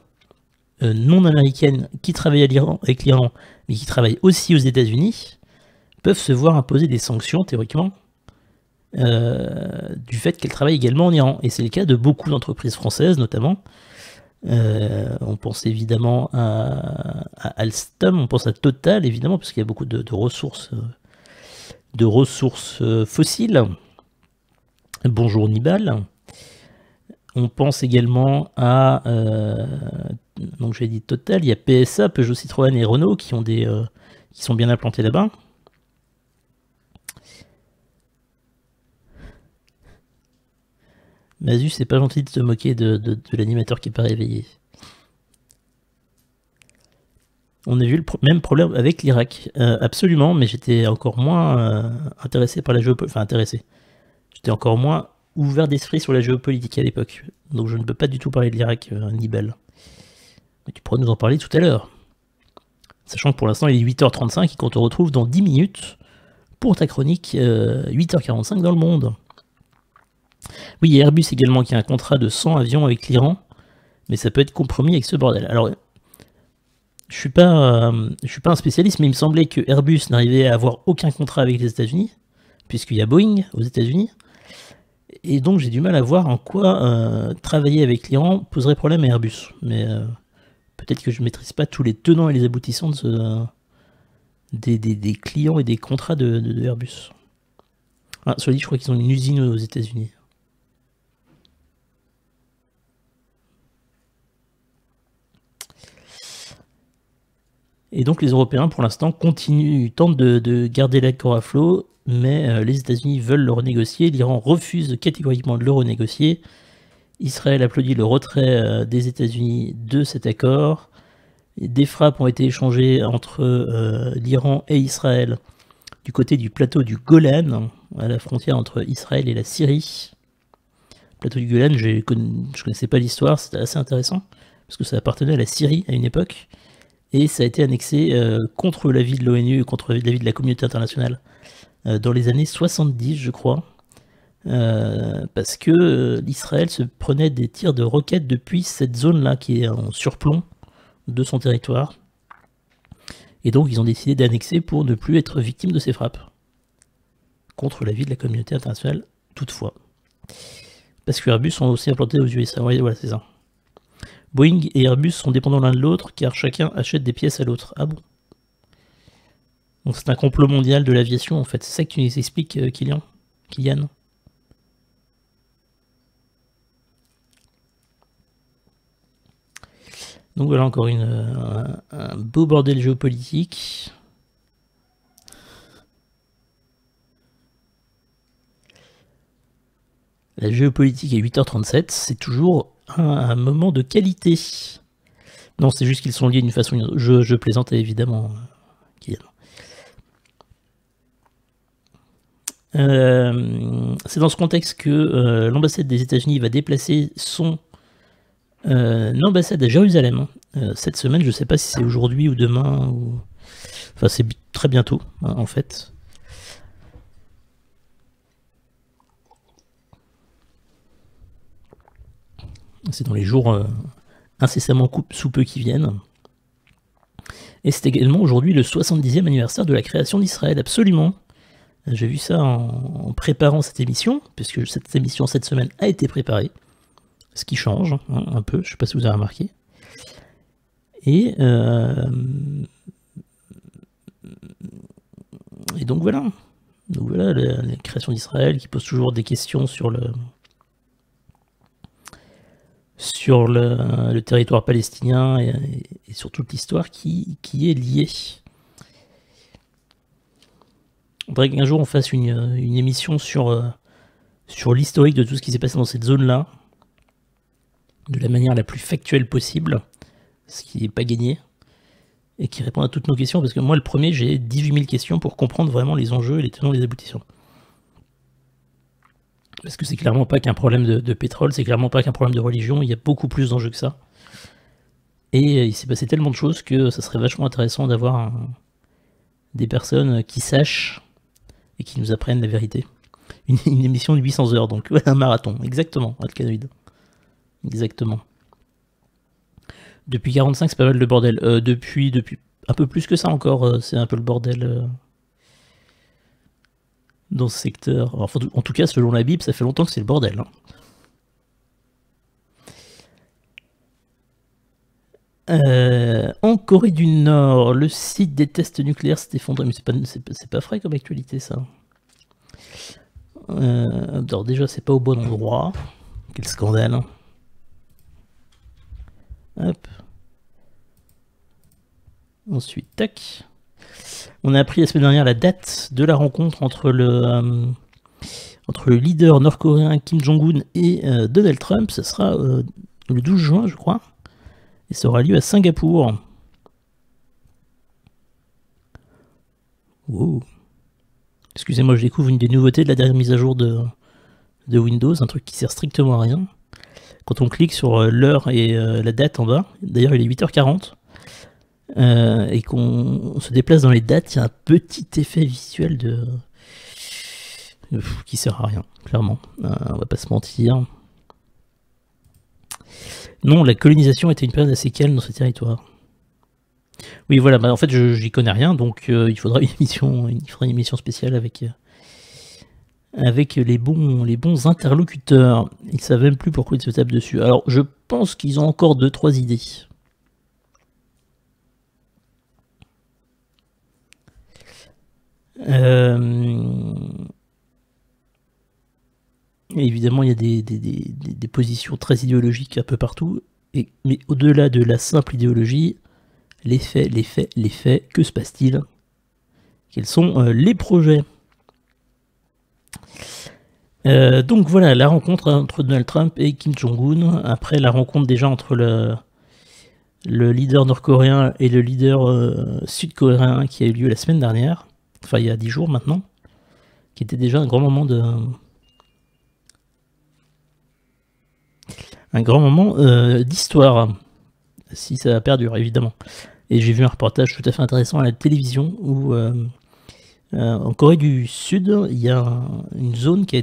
non américaines qui travaillent avec l'Iran, mais qui travaillent aussi aux États-Unis, peuvent se voir imposer des sanctions, théoriquement, du fait qu'elles travaillent également en Iran. Et c'est le cas de beaucoup d'entreprises françaises, notamment. On pense évidemment à Alstom, on pense à Total, évidemment, parce qu'il y a beaucoup de ressources fossiles. Bonjour Nibal. On pense également à... donc j'ai dit Total, il y a PSA, Peugeot, Citroën et Renault qui sont bien implantés là-bas. Mazu, c'est pas gentil de se moquer de l'animateur qui n'est pas réveillé. On a vu le même problème avec l'Irak. Absolument, mais j'étais encore moins intéressé par la géopolitique. Enfin, intéressé. J'étais encore moins ouvert d'esprit sur la géopolitique à l'époque. Donc je ne peux pas du tout parler de l'Irak, Nibel. Mais tu pourras nous en parler tout à l'heure. Sachant que pour l'instant, il est 8h35 et qu'on te retrouve dans 10 minutes pour ta chronique 8h45 dans le monde. Oui, il y a Airbus également qui a un contrat de 100 avions avec l'Iran, mais ça peut être compromis avec ce bordel. Alors, je suis pas un spécialiste, mais il me semblait que Airbus n'arrivait à avoir aucun contrat avec les États-Unis, puisqu'il y a Boeing aux États-Unis. Et donc j'ai du mal à voir en quoi travailler avec l'Iran poserait problème à Airbus. Mais peut-être que je maîtrise pas tous les tenants et les aboutissants des clients et des contrats de Airbus. Ah, cela dit, je crois qu'ils ont une usine aux États-Unis. Et donc les Européens, pour l'instant, tentent de garder l'accord à flot, mais les États-Unis veulent le renégocier. L'Iran refuse catégoriquement de le renégocier. Israël applaudit le retrait des États-Unis de cet accord. Des frappes ont été échangées entre l'Iran et Israël du côté du plateau du Golan, à la frontière entre Israël et la Syrie. Le plateau du Golan, je connaissais pas l'histoire, c'était assez intéressant, parce que ça appartenait à la Syrie à une époque, et ça a été annexé contre l'avis de l'ONU, contre l'avis de la communauté internationale, dans les années 70, je crois, parce que l'Israël se prenait des tirs de roquettes depuis cette zone-là, qui est en surplomb de son territoire. Et donc ils ont décidé d'annexer pour ne plus être victime de ces frappes. Contre l'avis de la communauté internationale, toutefois. Parce que Airbus sont aussi implantés aux USA. Ouais, voilà, c'est ça. Boeing et Airbus sont dépendants l'un de l'autre car chacun achète des pièces à l'autre. Ah bon? Donc c'est un complot mondial de l'aviation en fait. C'est ça que tu nous expliques, Kylian? Donc voilà encore un beau bordel géopolitique. La géopolitique à 8h37, c'est toujours un moment de qualité. Non, c'est juste qu'ils sont liés d'une façon ou d'une autre. Je plaisantais évidemment, Kylian. C'est dans ce contexte que l'ambassade des États-Unis va déplacer son ambassade à Jérusalem cette semaine. Je ne sais pas si c'est aujourd'hui ou demain. Enfin, c'est très bientôt, hein, en fait. C'est dans les jours incessamment sous peu qui viennent. Et c'est également aujourd'hui le 70e anniversaire de la création d'Israël, absolument. J'ai vu ça en préparant cette émission, puisque cette émission cette semaine a été préparée. Ce qui change hein, un peu, je ne sais pas si vous avez remarqué. Et donc voilà. Donc voilà la création d'Israël qui pose toujours des questions sur le territoire palestinien et sur toute l'histoire qui est liée. On voudrait qu'un jour on fasse une émission sur l'historique de tout ce qui s'est passé dans cette zone-là, de la manière la plus factuelle possible, ce qui n'est pas gagné, et qui répond à toutes nos questions, parce que moi le premier, j'ai 18 000 questions pour comprendre vraiment les enjeux et les tenants et les aboutissants. Parce que c'est clairement pas qu'un problème de pétrole, c'est clairement pas qu'un problème de religion, il y a beaucoup plus d'enjeux que ça. Et il s'est passé tellement de choses que ça serait vachement intéressant d'avoir des personnes qui sachent et qui nous apprennent la vérité. Une émission de 800 heures, donc un marathon, exactement, Alcanoïde. Exactement. Depuis 45, c'est pas mal de bordel. Depuis un peu plus que ça encore, c'est un peu le bordel dans ce secteur. Enfin, en tout cas, selon la Bible, ça fait longtemps que c'est le bordel. Hein. En Corée du Nord, le site des tests nucléaires s'est effondré. Mais c'est pas frais comme actualité, ça. Alors déjà, c'est pas au bon endroit. Quel scandale. Hein. Hop. Ensuite, tac. On a appris la semaine dernière la date de la rencontre entre le leader nord-coréen Kim Jong-un et Donald Trump. Ce sera le 12 juin, je crois. Et ça aura lieu à Singapour. Wow. Excusez-moi, je découvre une des nouveautés de la dernière mise à jour de Windows, un truc qui sert strictement à rien. Quand on clique sur l'heure et la date en bas, d'ailleurs il est 8h40, et qu'on se déplace dans les dates, il y a un petit effet visuel qui sert à rien, clairement. On va pas se mentir. Non, la colonisation était une période assez calme dans ce territoire. Oui, voilà, bah, en fait, j'y connais rien, donc il faudra une émission spéciale avec les bons interlocuteurs. Ils savent même plus pourquoi ils se tapent dessus. Alors, je pense qu'ils ont encore 2-3 idées. Évidemment, il y a des positions très idéologiques un peu partout, mais au-delà de la simple idéologie, les faits, que se passe-t-il? Quels sont les projets? Donc voilà, la rencontre entre Donald Trump et Kim Jong-un, après la rencontre déjà entre le leader nord-coréen et le leader sud-coréen qui a eu lieu la semaine dernière, enfin il y a 10 jours maintenant, qui était déjà un grand moment d'histoire, si ça perdure évidemment. Et j'ai vu un reportage tout à fait intéressant à la télévision où en Corée du Sud, il y a une zone qui a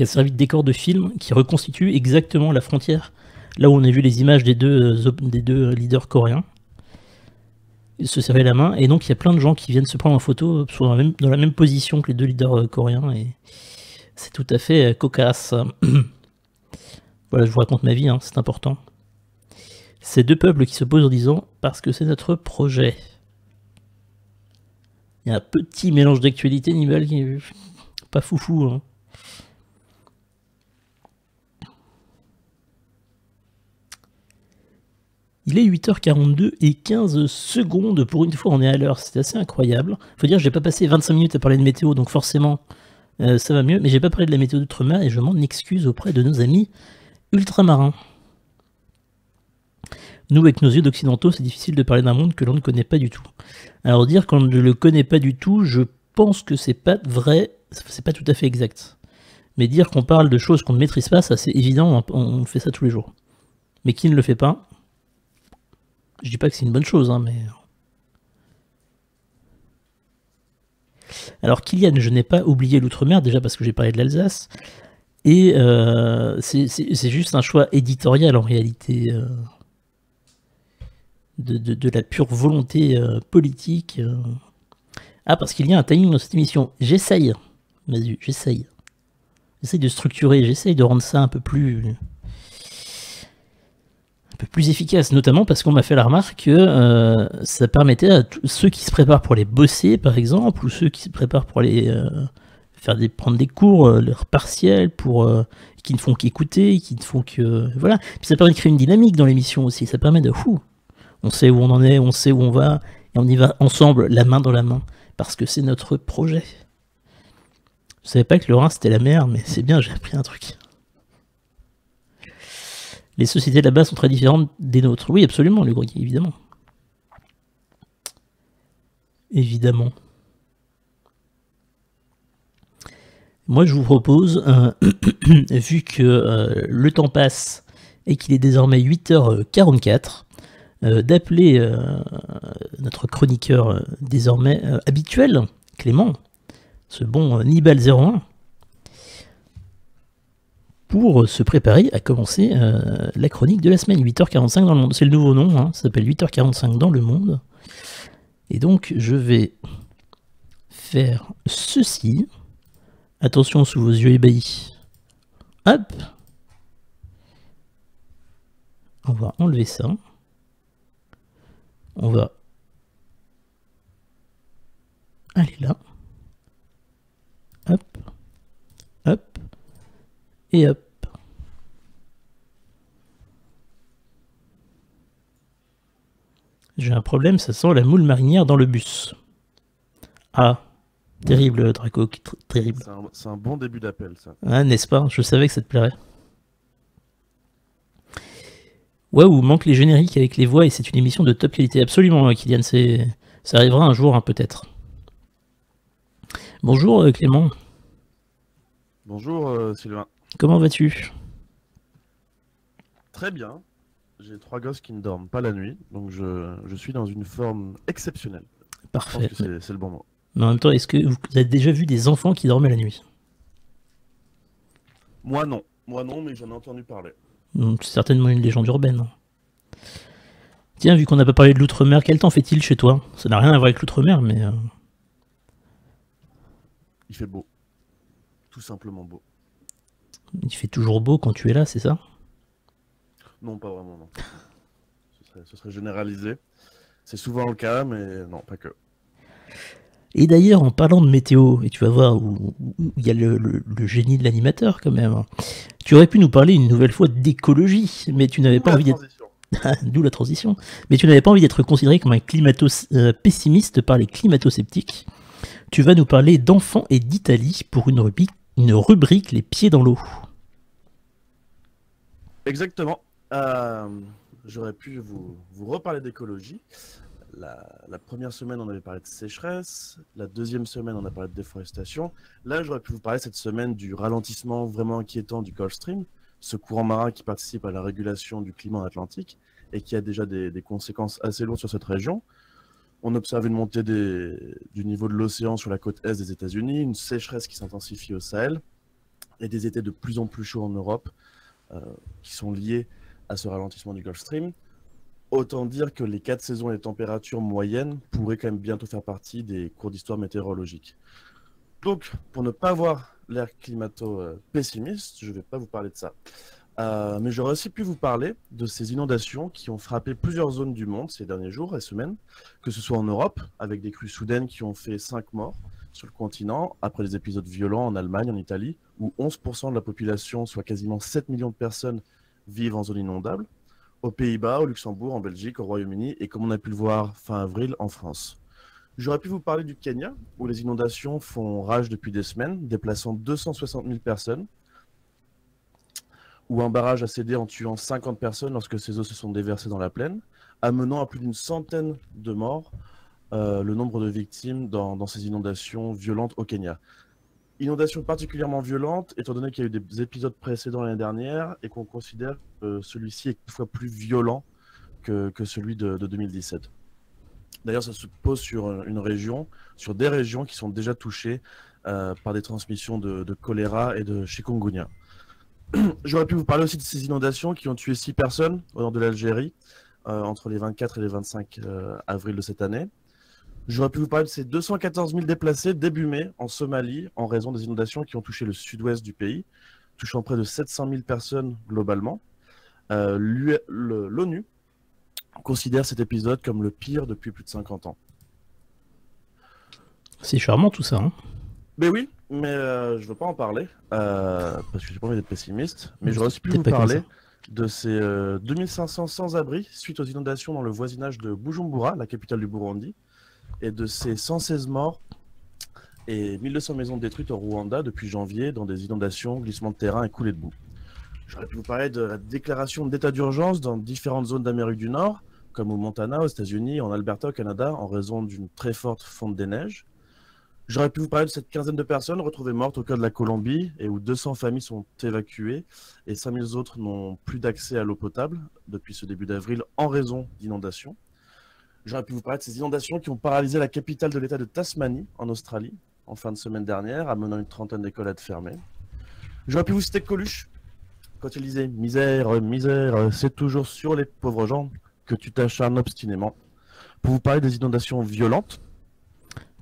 servi de décor de film qui reconstitue exactement la frontière, là où on a vu les images des deux leaders coréens. Ils se servaient la main, et donc il y a plein de gens qui viennent se prendre en photo dans la même position que les deux leaders coréens, et c'est tout à fait cocasse. Voilà, je vous raconte ma vie, hein, c'est important. C'est deux peuples qui se posent en disant « parce que c'est notre projet ». Il y a un petit mélange d'actualité, Nibal, qui est pas foufou. Hein. Il est 8h42 et 15 secondes. Pour une fois, on est à l'heure. C'est assez incroyable. Faut dire, j'ai pas passé 25 minutes à parler de météo, donc forcément, ça va mieux. Mais j'ai pas parlé de la météo d'outre-mer et je m'en excuse auprès de nos amis ultramarins. Nous, avec nos yeux d'occidentaux, c'est difficile de parler d'un monde que l'on ne connaît pas du tout. Alors dire qu'on ne le connaît pas du tout, je pense que c'est pas vrai, c'est pas tout à fait exact. Mais dire qu'on parle de choses qu'on ne maîtrise pas, ça c'est évident, on fait ça tous les jours. Mais qui ne le fait pas, je dis pas que c'est une bonne chose, hein, mais... Alors Kylian, je n'ai pas oublié l'outre-mer, déjà parce que j'ai parlé de l'Alsace, et c'est juste un choix éditorial en réalité... De la pure volonté politique. Ah, parce qu'il y a un timing dans cette émission. J'essaye. Vas-y, j'essaye. J'essaye de structurer, j'essaye de rendre ça un peu plus efficace, notamment parce qu'on m'a fait la remarque que ça permettait à ceux qui se préparent pour les bosser, par exemple, ou ceux qui se préparent pour les prendre des cours, leurs partiels, qui ne font qu'écouter, qui ne font que... Voilà. Puis ça permet de créer une dynamique dans l'émission aussi. Ça permet de... On sait où on en est, on sait où on va, et on y va ensemble, la main dans la main, parce que c'est notre projet. Je savais pas que le Rhin c'était la mer, mais c'est bien, j'ai appris un truc. Les sociétés là-bas sont très différentes des nôtres. Oui, absolument, le grenier, évidemment. Évidemment. Moi, je vous propose, vu que le temps passe et qu'il est désormais 8h44, d'appeler notre chroniqueur désormais habituel, Clément, ce bon Nibal01, pour se préparer à commencer la chronique de la semaine, 8h45 dans le monde. C'est le nouveau nom, hein, ça s'appelle 8h45 dans le monde. Et donc, je vais faire ceci. Attention sous vos yeux ébahis. Hop. On va enlever ça. On va aller là. Hop. Hop. Et hop. J'ai un problème, ça sent la moule marinière dans le bus. Ah. Terrible, Draco, terrible. C'est un bon début d'appel, ça. Ah, n'est-ce pas? Je savais que ça te plairait. Waouh, manque les génériques avec les voix et c'est une émission de top qualité. Absolument, Kylian, ça arrivera un jour, hein, peut-être. Bonjour Clément. Bonjour Sylvain. Comment vas-tu? Très bien. J'ai 3 gosses qui ne dorment pas la nuit, donc je suis dans une forme exceptionnelle. Parfait. Je pense que c'est le bon mot. Mais en même temps, est-ce que vous avez déjà vu des enfants qui dormaient la nuit? Moi non, mais j'en ai entendu parler. C'est certainement une légende urbaine. Tiens, vu qu'on n'a pas parlé de l'outre-mer, quel temps fait-il chez toi? Ça n'a rien à voir avec l'outre-mer, mais Il fait beau, tout simplement beau. il fait toujours beau quand tu es là, c'est ça? Non, pas vraiment, non. Ce serait généralisé. C'est souvent le cas, mais non, pas que. Et d'ailleurs, en parlant de météo, et tu vas voir où il y a le génie de l'animateur quand même, tu aurais pu nous parler une nouvelle fois d'écologie, mais tu n'avais Ou pas la envie d'être... transition. D'où la transition. Mais tu n'avais pas envie d'être considéré comme un pessimiste par les climato-sceptiques. Tu vas nous parler d'enfants et d'Italie pour une rubrique Les pieds dans l'eau. Exactement. J'aurais pu vous reparler d'écologie. La première semaine, on avait parlé de sécheresse. La deuxième semaine, on a parlé de déforestation. Là, j'aurais pu vous parler cette semaine du ralentissement vraiment inquiétant du Gulf Stream, ce courant marin qui participe à la régulation du climat atlantique et qui a déjà des conséquences assez lourdes sur cette région. On observe une montée du niveau de l'océan sur la côte est des États-Unis, une sécheresse qui s'intensifie au Sahel et des étés de plus en plus chauds en Europe qui sont liés à ce ralentissement du Gulf Stream. Autant dire que les 4 saisons et les températures moyennes pourraient quand même bientôt faire partie des cours d'histoire météorologique. Donc, pour ne pas avoir l'air climato-pessimiste, je ne vais pas vous parler de ça. Mais j'aurais aussi pu vous parler de ces inondations qui ont frappé plusieurs zones du monde ces derniers jours et semaines, que ce soit en Europe, avec des crues soudaines qui ont fait 5 morts sur le continent, après des épisodes violents en Allemagne, en Italie, où 11% de la population, soit quasiment 7 millions de personnes, vivent en zone inondable, aux Pays-Bas, au Luxembourg, en Belgique, au Royaume-Uni, et comme on a pu le voir fin avril, en France. J'aurais pu vous parler du Kenya, où les inondations font rage depuis des semaines, déplaçant 260 000 personnes, où un barrage a cédé en tuant 50 personnes lorsque ces eaux se sont déversées dans la plaine, amenant à plus d'une centaine de morts le nombre de victimes dans ces inondations violentes au Kenya. Inondation particulièrement violente, étant donné qu'il y a eu des épisodes précédents l'année dernière et qu'on considère que celui-ci est une fois plus violent que celui de 2017. D'ailleurs, ça se pose sur une région, sur des régions qui sont déjà touchées par des transmissions de choléra et de chikungunya. J'aurais pu vous parler aussi de ces inondations qui ont tué 6 personnes au nord de l'Algérie entre les 24 et les 25 avril de cette année. J'aurais pu vous parler de ces 214 000 déplacés début mai en Somalie en raison des inondations qui ont touché le sud-ouest du pays, touchant près de 700 000 personnes globalement. L'ONU considère cet épisode comme le pire depuis plus de 50 ans. C'est charmant tout ça, hein. Mais oui, mais je ne veux pas en parler, parce que j'ai pas envie d'être pessimiste, mais Mais j'aurais c'est aussi pu peut-être vous pas comme parler ça. de ces 2500 sans-abri suite aux inondations dans le voisinage de Bujumbura, la capitale du Burundi, et de ces 116 morts et 1200 maisons détruites au Rwanda depuis janvier dans des inondations, glissements de terrain et coulées de boue. J'aurais pu vous parler de la déclaration d'état d'urgence dans différentes zones d'Amérique du Nord, comme au Montana, aux États-Unis, en Alberta, au Canada, en raison d'une très forte fonte des neiges. J'aurais pu vous parler de cette quinzaine de personnes retrouvées mortes au cœur de la Colombie et où 200 familles sont évacuées et 5000 autres n'ont plus d'accès à l'eau potable depuis ce début d'avril en raison d'inondations. J'aurais pu vous parler de ces inondations qui ont paralysé la capitale de l'État de Tasmanie, en Australie, en fin de semaine dernière, amenant une trentaine d'écoles à être fermées. J'aurais pu vous citer Coluche, quand il disait « Misère, misère, c'est toujours sur les pauvres gens que tu t'acharnes obstinément ». Pour vous parler des inondations violentes,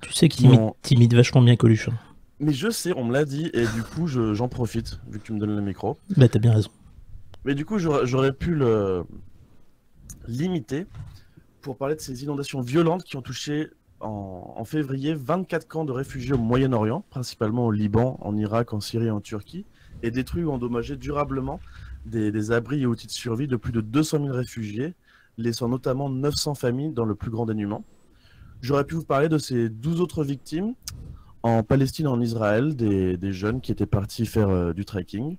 Tu sais qui ont... t'imites vachement bien Coluche, hein. Mais je sais, on me l'a dit, et du coup, j'en profite, vu que tu me donnes le micro. Bah t'as bien raison. Mais du coup, j'aurais pu le limiter pour parler de ces inondations violentes qui ont touché en février 24 camps de réfugiés au Moyen-Orient, principalement au Liban, en Irak, en Syrie et en Turquie, et détruit ou endommagé durablement des abris et outils de survie de plus de 200 000 réfugiés, laissant notamment 900 familles dans le plus grand dénuement. J'aurais pu vous parler de ces 12 autres victimes en Palestine et en Israël, des jeunes qui étaient partis faire du trekking.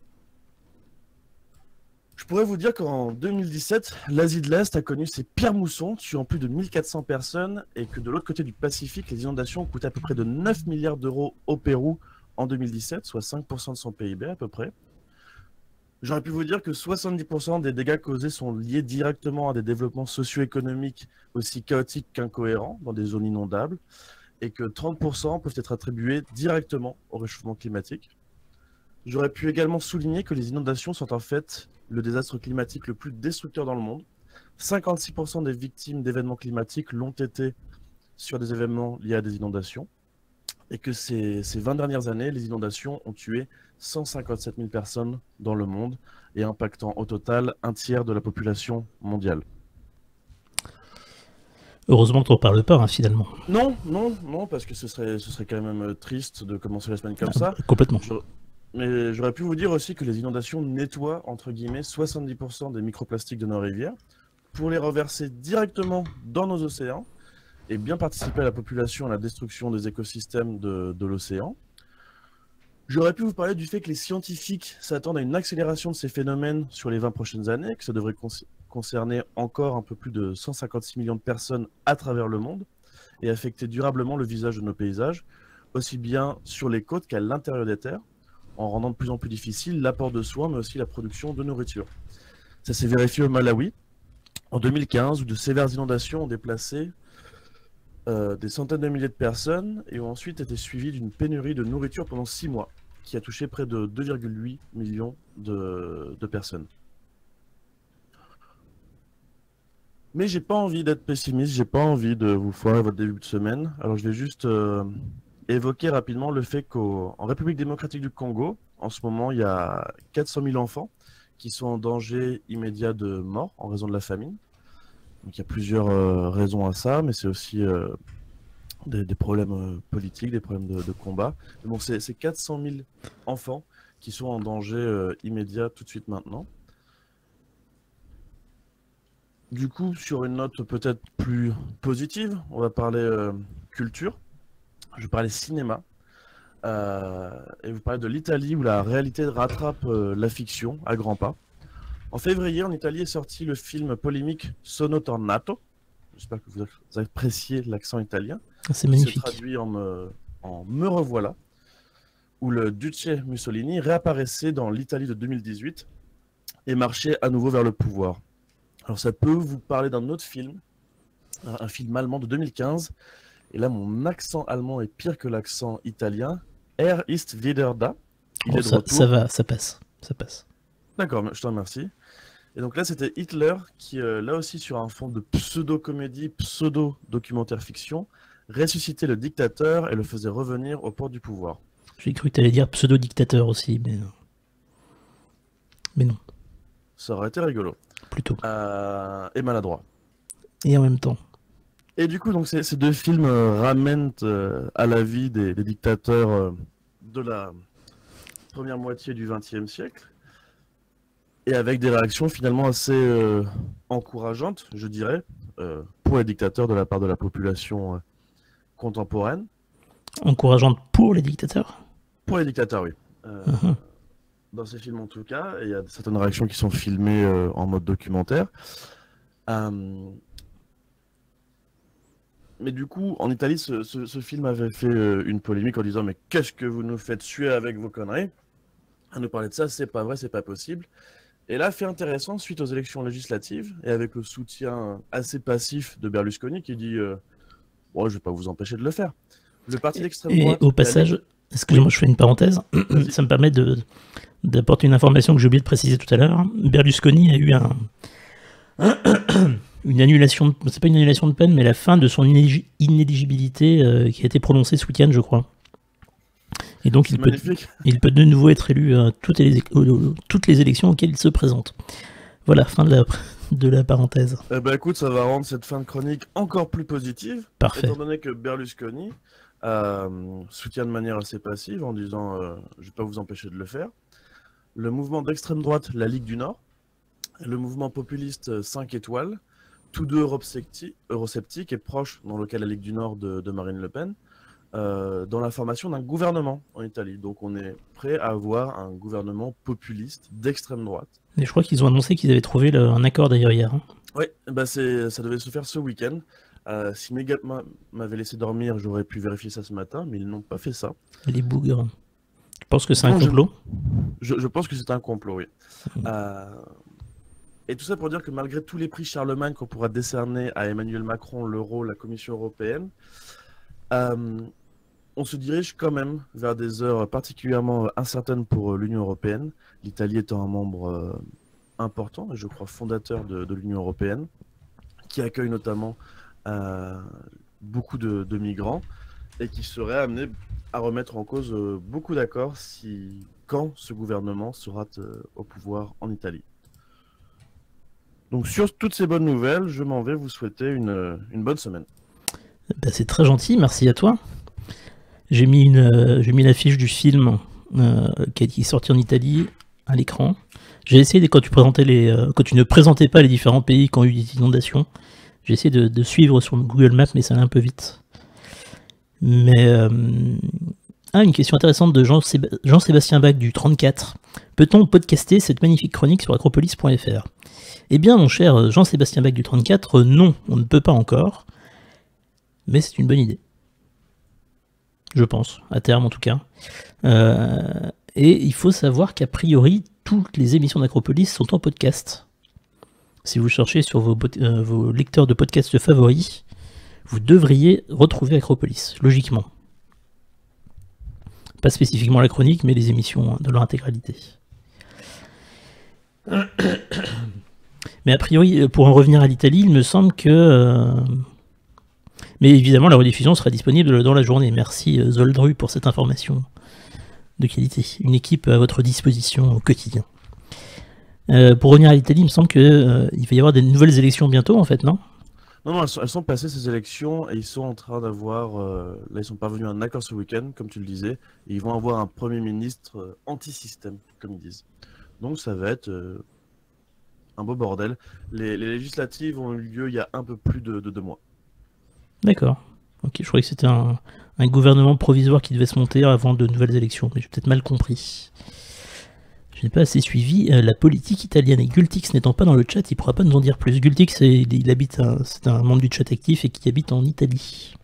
Je pourrais vous dire qu'en 2017, l'Asie de l'Est a connu ses pires moussons, tuant plus de 1400 personnes, et que de l'autre côté du Pacifique, les inondations ont coûté à peu près de 9 milliards d'euros au Pérou en 2017, soit 5% de son PIB à peu près. J'aurais pu vous dire que 70% des dégâts causés sont liés directement à des développements socio-économiques aussi chaotiques qu'incohérents dans des zones inondables, et que 30% peuvent être attribués directement au réchauffement climatique. J'aurais pu également souligner que les inondations sont en fait le désastre climatique le plus destructeur dans le monde, 56% des victimes d'événements climatiques l'ont été sur des événements liés à des inondations. Et que ces 20 dernières années, les inondations ont tué 157 000 personnes dans le monde et impactant au total un tiers de la population mondiale. Heureusement que tu n'en parles pas, hein, finalement. Non, non, non, parce que ce serait quand même triste de commencer la semaine comme ça. Complètement. Mais j'aurais pu vous dire aussi que les inondations nettoient, entre guillemets, 70% des microplastiques de nos rivières pour les reverser directement dans nos océans et bien participer à la population et à la destruction des écosystèmes de l'océan. J'aurais pu vous parler du fait que les scientifiques s'attendent à une accélération de ces phénomènes sur les 20 prochaines années, que ça devrait concerner encore un peu plus de 156 millions de personnes à travers le monde et affecter durablement le visage de nos paysages, aussi bien sur les côtes qu'à l'intérieur des terres, en rendant de plus en plus difficile l'apport de soins, mais aussi la production de nourriture. Ça s'est vérifié au Malawi en 2015, où de sévères inondations ont déplacé des centaines de milliers de personnes et ont ensuite été suivies d'une pénurie de nourriture pendant 6 mois, qui a touché près de 2,8 millions de personnes. Mais j'ai pas envie d'être pessimiste, j'ai pas envie de vous foirer votre début de semaine. Alors je vais juste évoquer rapidement le fait qu'en République démocratique du Congo, en ce moment, il y a 400 000 enfants qui sont en danger immédiat de mort en raison de la famine. Donc il y a plusieurs raisons à ça, mais c'est aussi des problèmes politiques, des problèmes de combat. Mais bon, c'est 400 000 enfants qui sont en danger immédiat tout de suite maintenant. Du coup, sur une note peut-être plus positive, on va parler culture. Je vais parler cinéma. Et vous parler de l'Italie où la réalité rattrape la fiction à grands pas. En février, en Italie est sorti le film polémique Sono Tornato. J'espère que vous appréciez l'accent italien. C'est magnifique. Qui se traduit en Me revoilà, où le Duce Mussolini réapparaissait dans l'Italie de 2018 et marchait à nouveau vers le pouvoir. Alors ça peut vous parler d'un autre film, un film allemand de 2015. Et là, mon accent allemand est pire que l'accent italien. Er ist wieder da. Il est de retour. Ça va, ça passe. Ça passe. D'accord, je te remercie. Et donc là, c'était Hitler qui, là aussi sur un fond de pseudo-comédie, pseudo-documentaire fiction, ressuscitait le dictateur et le faisait revenir au port du pouvoir. J'ai cru que tu allais dire pseudo-dictateur aussi, mais non. Ça aurait été rigolo. Plutôt. Et maladroit. Et en même temps. Et du coup, donc, ces deux films ramènent à la vie des dictateurs de la première moitié du XXe siècle. Et avec des réactions finalement assez encourageantes, je dirais, pour les dictateurs de la part de la population contemporaine. Encourageante pour les dictateurs? Pour les dictateurs, oui. Dans ces films en tout cas, et il y a certaines réactions qui sont filmées en mode documentaire. Mais du coup, en Italie, ce film avait fait une polémique en disant « Mais qu'est-ce que vous nous faites suer avec vos conneries ?» À nous parler de ça, c'est pas vrai, c'est pas possible. Et là, fait intéressant, suite aux élections législatives, et avec le soutien assez passif de Berlusconi, qui dit bon, je vais pas vous empêcher de le faire. Le parti d'extrême droite... Et au passage, excusez-moi, je fais une parenthèse, ça me permet d'apporter une information que j'ai oublié de préciser tout à l'heure. Berlusconi a eu une annulation, c'est pas une annulation de peine, mais la fin de son inéligibilité qui a été prononcée ce week-end, je crois. Et donc il peut de nouveau être élu à toutes les élections auxquelles il se présente. Voilà, fin de la parenthèse. Eh ben écoute, ça va rendre cette fin de chronique encore plus positive. Parfait. Étant donné que Berlusconi soutient de manière assez passive en disant je vais pas vous empêcher de le faire. Le mouvement d'extrême droite, la Ligue du Nord, le mouvement populiste 5 étoiles, tous deux eurosceptiques et proches dans le cas de la Ligue du Nord de Marine Le Pen, dans la formation d'un gouvernement en Italie. Donc on est prêt à avoir un gouvernement populiste d'extrême droite. Et je crois qu'ils ont annoncé qu'ils avaient trouvé un accord d'ailleurs hier. Hein. Oui, bah ça devait se faire ce week-end. Si mes gars m'avaient laissé dormir, j'aurais pu vérifier ça ce matin, mais ils n'ont pas fait ça. Les bougres. Tu penses que c'est un complot? Je pense que c'est un complot, oui. Et tout ça pour dire que malgré tous les prix Charlemagne qu'on pourra décerner à Emmanuel Macron, l'Euro, la Commission européenne, on se dirige quand même vers des heures particulièrement incertaines pour l'Union européenne, l'Italie étant un membre important et je crois fondateur de l'Union européenne, qui accueille notamment beaucoup de migrants et qui serait amené à remettre en cause beaucoup d'accords quand ce gouvernement sera au pouvoir en Italie. Donc sur toutes ces bonnes nouvelles, je m'en vais vous souhaiter une bonne semaine. Ben, c'est très gentil, merci à toi. J'ai mis l'affiche du film qui est sorti en Italie à l'écran. J'ai essayé, quand tu ne présentais pas les différents pays qui ont eu des inondations, j'ai essayé de suivre sur Google Maps, mais ça allait un peu vite. Mais une question intéressante de Jean-Sébastien Bach du 34. Peut-on podcaster cette magnifique chronique sur acropolis.fr? Eh bien, mon cher Jean-Sébastien Bach du 34, non, on ne peut pas encore. Mais c'est une bonne idée. Je pense, à terme en tout cas. Et il faut savoir qu'a priori, toutes les émissions d'Acropolis sont en podcast. Si vous cherchez sur vos lecteurs de podcasts favoris, vous devriez retrouver Acropolis, logiquement. Pas spécifiquement la chronique, mais les émissions de leur intégralité. Mais a priori, pour en revenir à l'Italie, il me semble que... Mais évidemment, la rediffusion sera disponible dans la journée. Merci Zoldru pour cette information de qualité. Une équipe à votre disposition au quotidien. Pour revenir à l'Italie, il me semble qu'il va y avoir des nouvelles élections bientôt, en fait, non? Non, elles sont passées ces élections et ils sont en train d'avoir... là, ils sont parvenus à un accord ce week-end, comme tu le disais, et ils vont avoir un Premier ministre anti-système, comme ils disent. Donc ça va être un beau bordel. Les législatives ont eu lieu il y a un peu plus de 2 mois. D'accord. Ok, je croyais que c'était un gouvernement provisoire qui devait se monter avant de nouvelles élections, mais j'ai peut-être mal compris. Je n'ai pas assez suivi la politique italienne. Et Gultix n'étant pas dans le chat, il ne pourra pas nous en dire plus. Gultix, c'est un membre du chat actif et qui habite en Italie.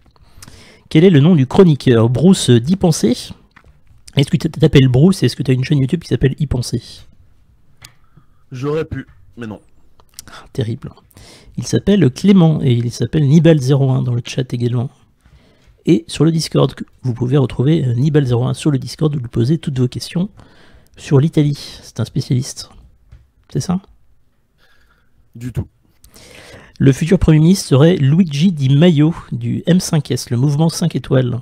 Quel est le nom du chroniqueur? Bruce d'Y Penser. Est-ce que tu t'appelles Bruce et est-ce que tu as une chaîne YouTube qui s'appelle Y Penser? J'aurais pu, mais non. Terrible. Il s'appelle Clément et il s'appelle Nibal01 dans le chat également. Et sur le Discord, vous pouvez retrouver Nibal01 sur le Discord où vous posez toutes vos questions sur l'Italie. C'est un spécialiste. C'est ça? Du tout. Le futur Premier ministre serait Luigi Di Maio du M5S, le mouvement 5 étoiles.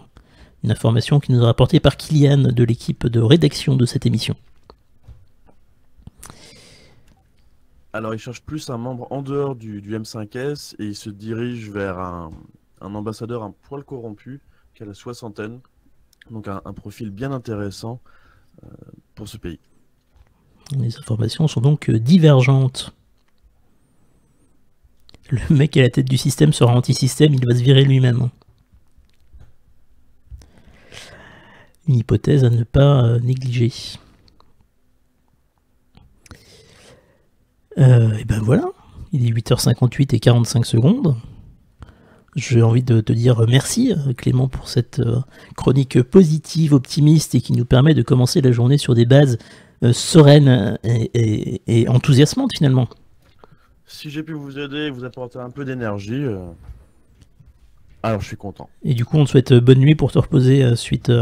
Une information qui nous est rapportée par Kylian de l'équipe de rédaction de cette émission. Alors, il cherche plus un membre en dehors du M5S et il se dirige vers un ambassadeur un poil corrompu qui a la soixantaine. Donc, un profil bien intéressant pour ce pays. Les informations sont donc divergentes. Le mec à la tête du système sera anti-système, il va se virer lui-même. Une hypothèse à ne pas négliger. Et ben voilà, il est 8h58 et 45 secondes. J'ai envie de te dire merci Clément pour cette chronique positive, optimiste et qui nous permet de commencer la journée sur des bases sereines et enthousiasmantes finalement. Si j'ai pu vous aider et vous apporter un peu d'énergie, alors je suis content. Et du coup on te souhaite bonne nuit pour te reposer suite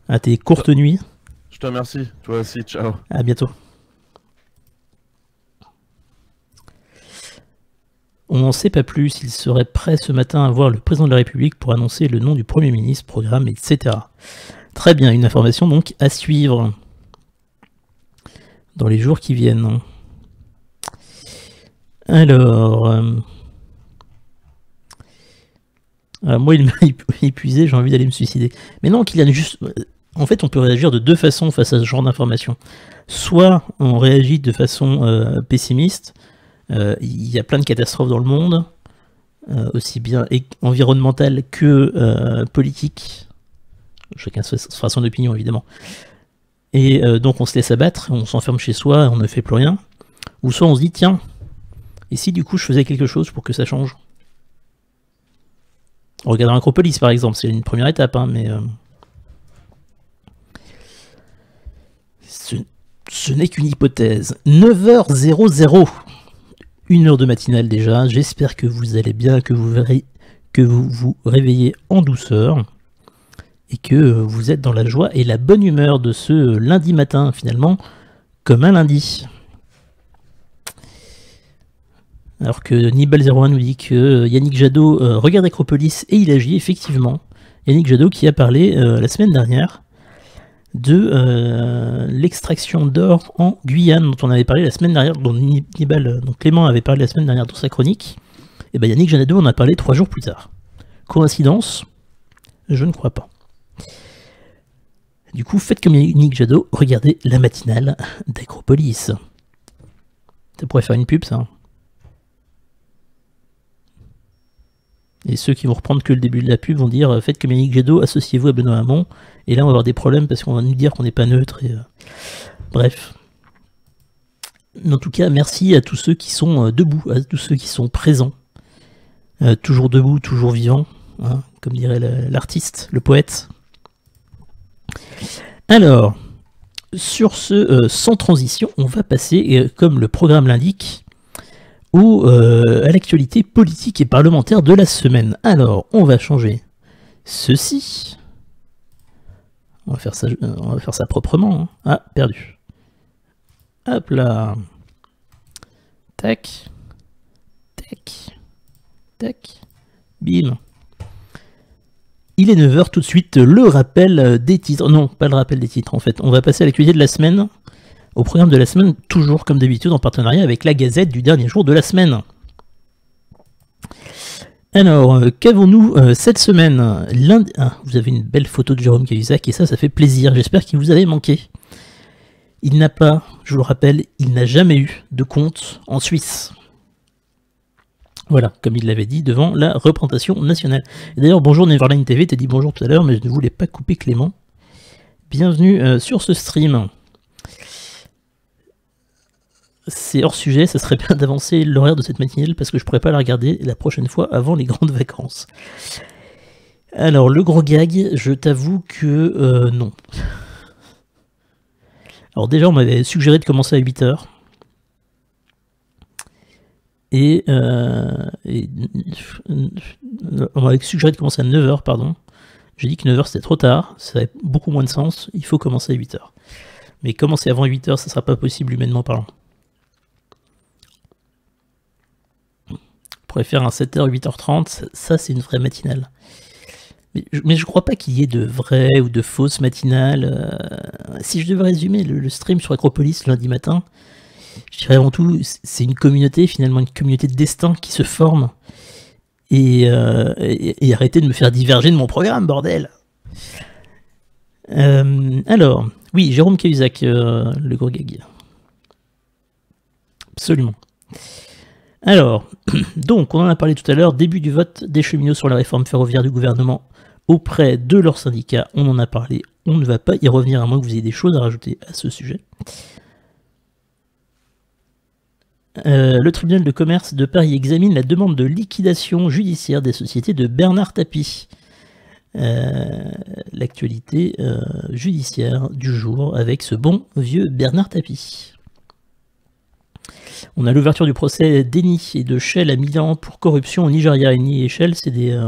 à tes courtes nuits. Je te remercie, toi aussi, ciao. À bientôt. On n'en sait pas plus, il serait prêt ce matin à voir le président de la République pour annoncer le nom du Premier ministre, programme, etc. Très bien, une information donc à suivre dans les jours qui viennent. Alors, moi il m'a épuisé, j'ai envie d'aller me suicider. Mais non, qu'il y a juste... En fait, on peut réagir de deux façons face à ce genre d'informations. Soit on réagit de façon pessimiste. Il y a plein de catastrophes dans le monde, aussi bien environnementales que politiques. Chacun se fera son opinion, évidemment. Et donc on se laisse abattre, on s'enferme chez soi, on ne fait plus rien. Ou soit on se dit, tiens, et si du coup je faisais quelque chose pour que ça change? En regardant Acropolis, par exemple, c'est une première étape, hein, mais... Ce n'est qu'une hypothèse. 9h00. 1 heure de matinale déjà, j'espère que vous allez bien, que vous vous réveillez en douceur et que vous êtes dans la joie et la bonne humeur de ce lundi matin finalement, comme un lundi. Alors que Nibal01 nous dit que Yannick Jadot regarde Acropolis et il agit, effectivement. Yannick Jadot qui a parlé la semaine dernière de l'extraction d'or en Guyane, dont on avait parlé la semaine dernière, dont Clément avait parlé la semaine dernière dans sa chronique. Et bien Yannick Jadot en a parlé 3 jours plus tard. Coïncidence? Je ne crois pas. Du coup, faites comme Yannick Jadot, regardez la matinale d'Acropolis. Ça pourrait faire une pub, ça. Et ceux qui vont reprendre que le début de la pub vont dire faites comme Yannick Jadot, associez-vous à Benoît Hamon. Et là, on va avoir des problèmes parce qu'on va nous dire qu'on n'est pas neutre. Et, bref. Mais en tout cas, merci à tous ceux qui sont debout, à tous ceux qui sont présents. Toujours debout, toujours vivant, hein, comme dirait l'artiste, le poète. Alors, sur ce, sans transition, on va passer, comme le programme l'indique, à l'actualité politique et parlementaire de la semaine. Alors, on va changer ceci. On va faire ça proprement. Hein. Ah, perdu. Hop là. Tac. Tac. Tac. Bim. Il est 9h, tout de suite, le rappel des titres. Non, pas le rappel des titres, en fait. On va passer à l'actualité de la semaine. Au programme de la semaine, toujours comme d'habitude, en partenariat avec la Gazette du dernier jour de la semaine. Alors, qu'avons-nous cette semaine? Lundi... Ah, vous avez une belle photo de Jérôme Cahuzac, et ça fait plaisir. J'espère qu'il vous avait manqué. Il n'a pas, je vous le rappelle, il n'a jamais eu de compte en Suisse. Voilà, comme il l'avait dit, devant la représentation nationale. D'ailleurs, bonjour Neverline TV, t'as dit bonjour tout à l'heure, mais je ne voulais pas couper Clément. Bienvenue sur ce stream. C'est hors sujet, ça serait bien d'avancer l'horaire de cette matinale parce que je pourrais pas la regarder la prochaine fois avant les grandes vacances. Alors, le gros gag, je t'avoue que non. Alors déjà, on m'avait suggéré de commencer à 8h. Et on m'avait suggéré de commencer à 9h, pardon. J'ai dit que 9h c'était trop tard, ça avait beaucoup moins de sens, il faut commencer à 8h. Mais commencer avant 8h, ça sera pas possible humainement parlant. On pourrait faire un 7h, 8h30, ça c'est une vraie matinale. Mais je crois pas qu'il y ait de vraies ou de fausses matinales. Si je devais résumer le stream sur Acropolis lundi matin, je dirais avant tout, c'est une communauté, finalement une communauté de destin qui se forme. Et arrêtez de me faire diverger de mon programme, bordel. Alors, oui, Jérôme Cahuzac, le gros gag. Absolument. Alors, donc, on en a parlé tout à l'heure, début du vote des cheminots sur la réforme ferroviaire du gouvernement auprès de leurs syndicats. On en a parlé, on ne va pas y revenir à moins que vous ayez des choses à rajouter à ce sujet. Le tribunal de commerce de Paris examine la demande de liquidation judiciaire des sociétés de Bernard Tapie. L'actualité judiciaire du jour avec ce bon vieux Bernard Tapie. On a l'ouverture du procès d'Eni et de Shell à Milan pour corruption au Nigeria. Eni et Shell, c'est des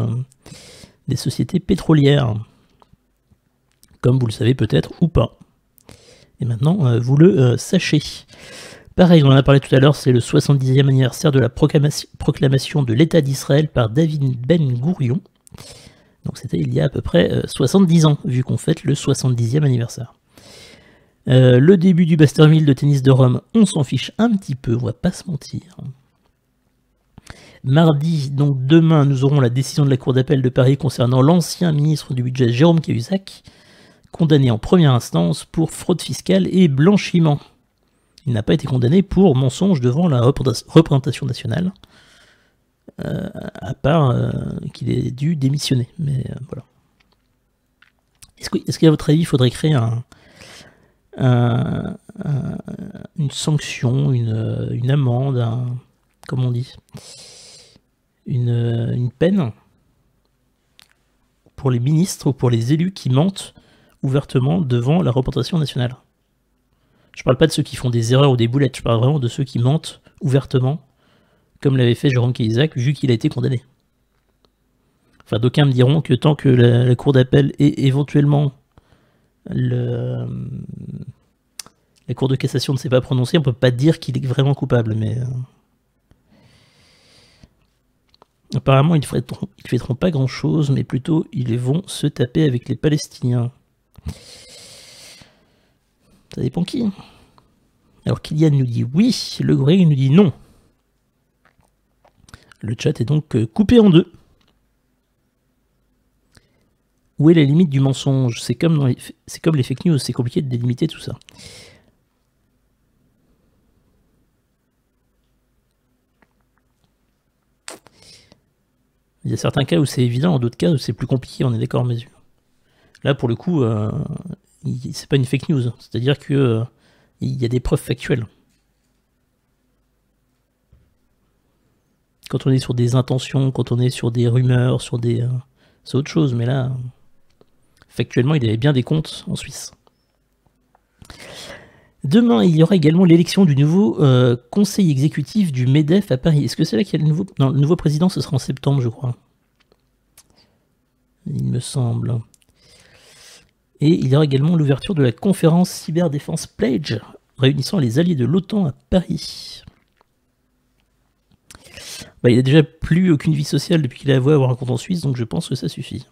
sociétés pétrolières, comme vous le savez peut-être ou pas. Et maintenant, vous le sachez. Pareil, on en a parlé tout à l'heure, c'est le 70e anniversaire de la proclamation de l'État d'Israël par David Ben Gourion. Donc c'était il y a à peu près 70 ans, vu qu'on fête le 70e anniversaire. Le début du Baskerville de tennis de Rome, on s'en fiche un petit peu, on va pas se mentir. Mardi, donc demain, nous aurons la décision de la Cour d'appel de Paris concernant l'ancien ministre du Budget Jérôme Cahuzac, condamné en première instance pour fraude fiscale et blanchiment. Il n'a pas été condamné pour mensonge devant la représentation nationale, à part qu'il ait dû démissionner. Mais voilà. Est-ce qu'à votre avis, il faudrait créer une sanction, une amende, comment on dit, une peine pour les ministres ou pour les élus qui mentent ouvertement devant la représentation nationale? Je parle pas de ceux qui font des erreurs ou des boulettes, je parle vraiment de ceux qui mentent ouvertement, comme l'avait fait Jérôme Cahuzac, vu qu'il a été condamné. Enfin, d'aucuns me diront que tant que la Cour d'appel et éventuellement la Cour de cassation ne s'est pas prononcée, on peut pas dire qu'il est vraiment coupable, mais Apparemment, ils ne fêteront pas grand-chose, mais plutôt, ils vont se taper avec les Palestiniens. Ça dépend qui. Alors, Kylian nous dit oui, Le Greg nous dit non. Le chat est donc coupé en deux. Où est la limite du mensonge? C'est comme les fake news, c'est compliqué de délimiter tout ça. Il y a certains cas où c'est évident, en d'autres cas où c'est plus compliqué, on est d'accord, mais là pour le coup, c'est pas une fake news, c'est-à-dire que il y a des preuves factuelles. Quand on est sur des intentions, quand on est sur des rumeurs, c'est autre chose, mais là, factuellement, il y avait bien des comptes en Suisse. Demain, il y aura également l'élection du nouveau conseil exécutif du MEDEF à Paris. Est-ce que c'est là qu'il y a le nouveau... Non, le nouveau président, ce sera en septembre, je crois. Il me semble. Et il y aura également l'ouverture de la conférence Cyberdéfense Pledge, réunissant les alliés de l'OTAN à Paris. Bah, il n'a déjà plus aucune vie sociale depuis qu'il a avoué avoir un compte en Suisse, donc je pense que ça suffit.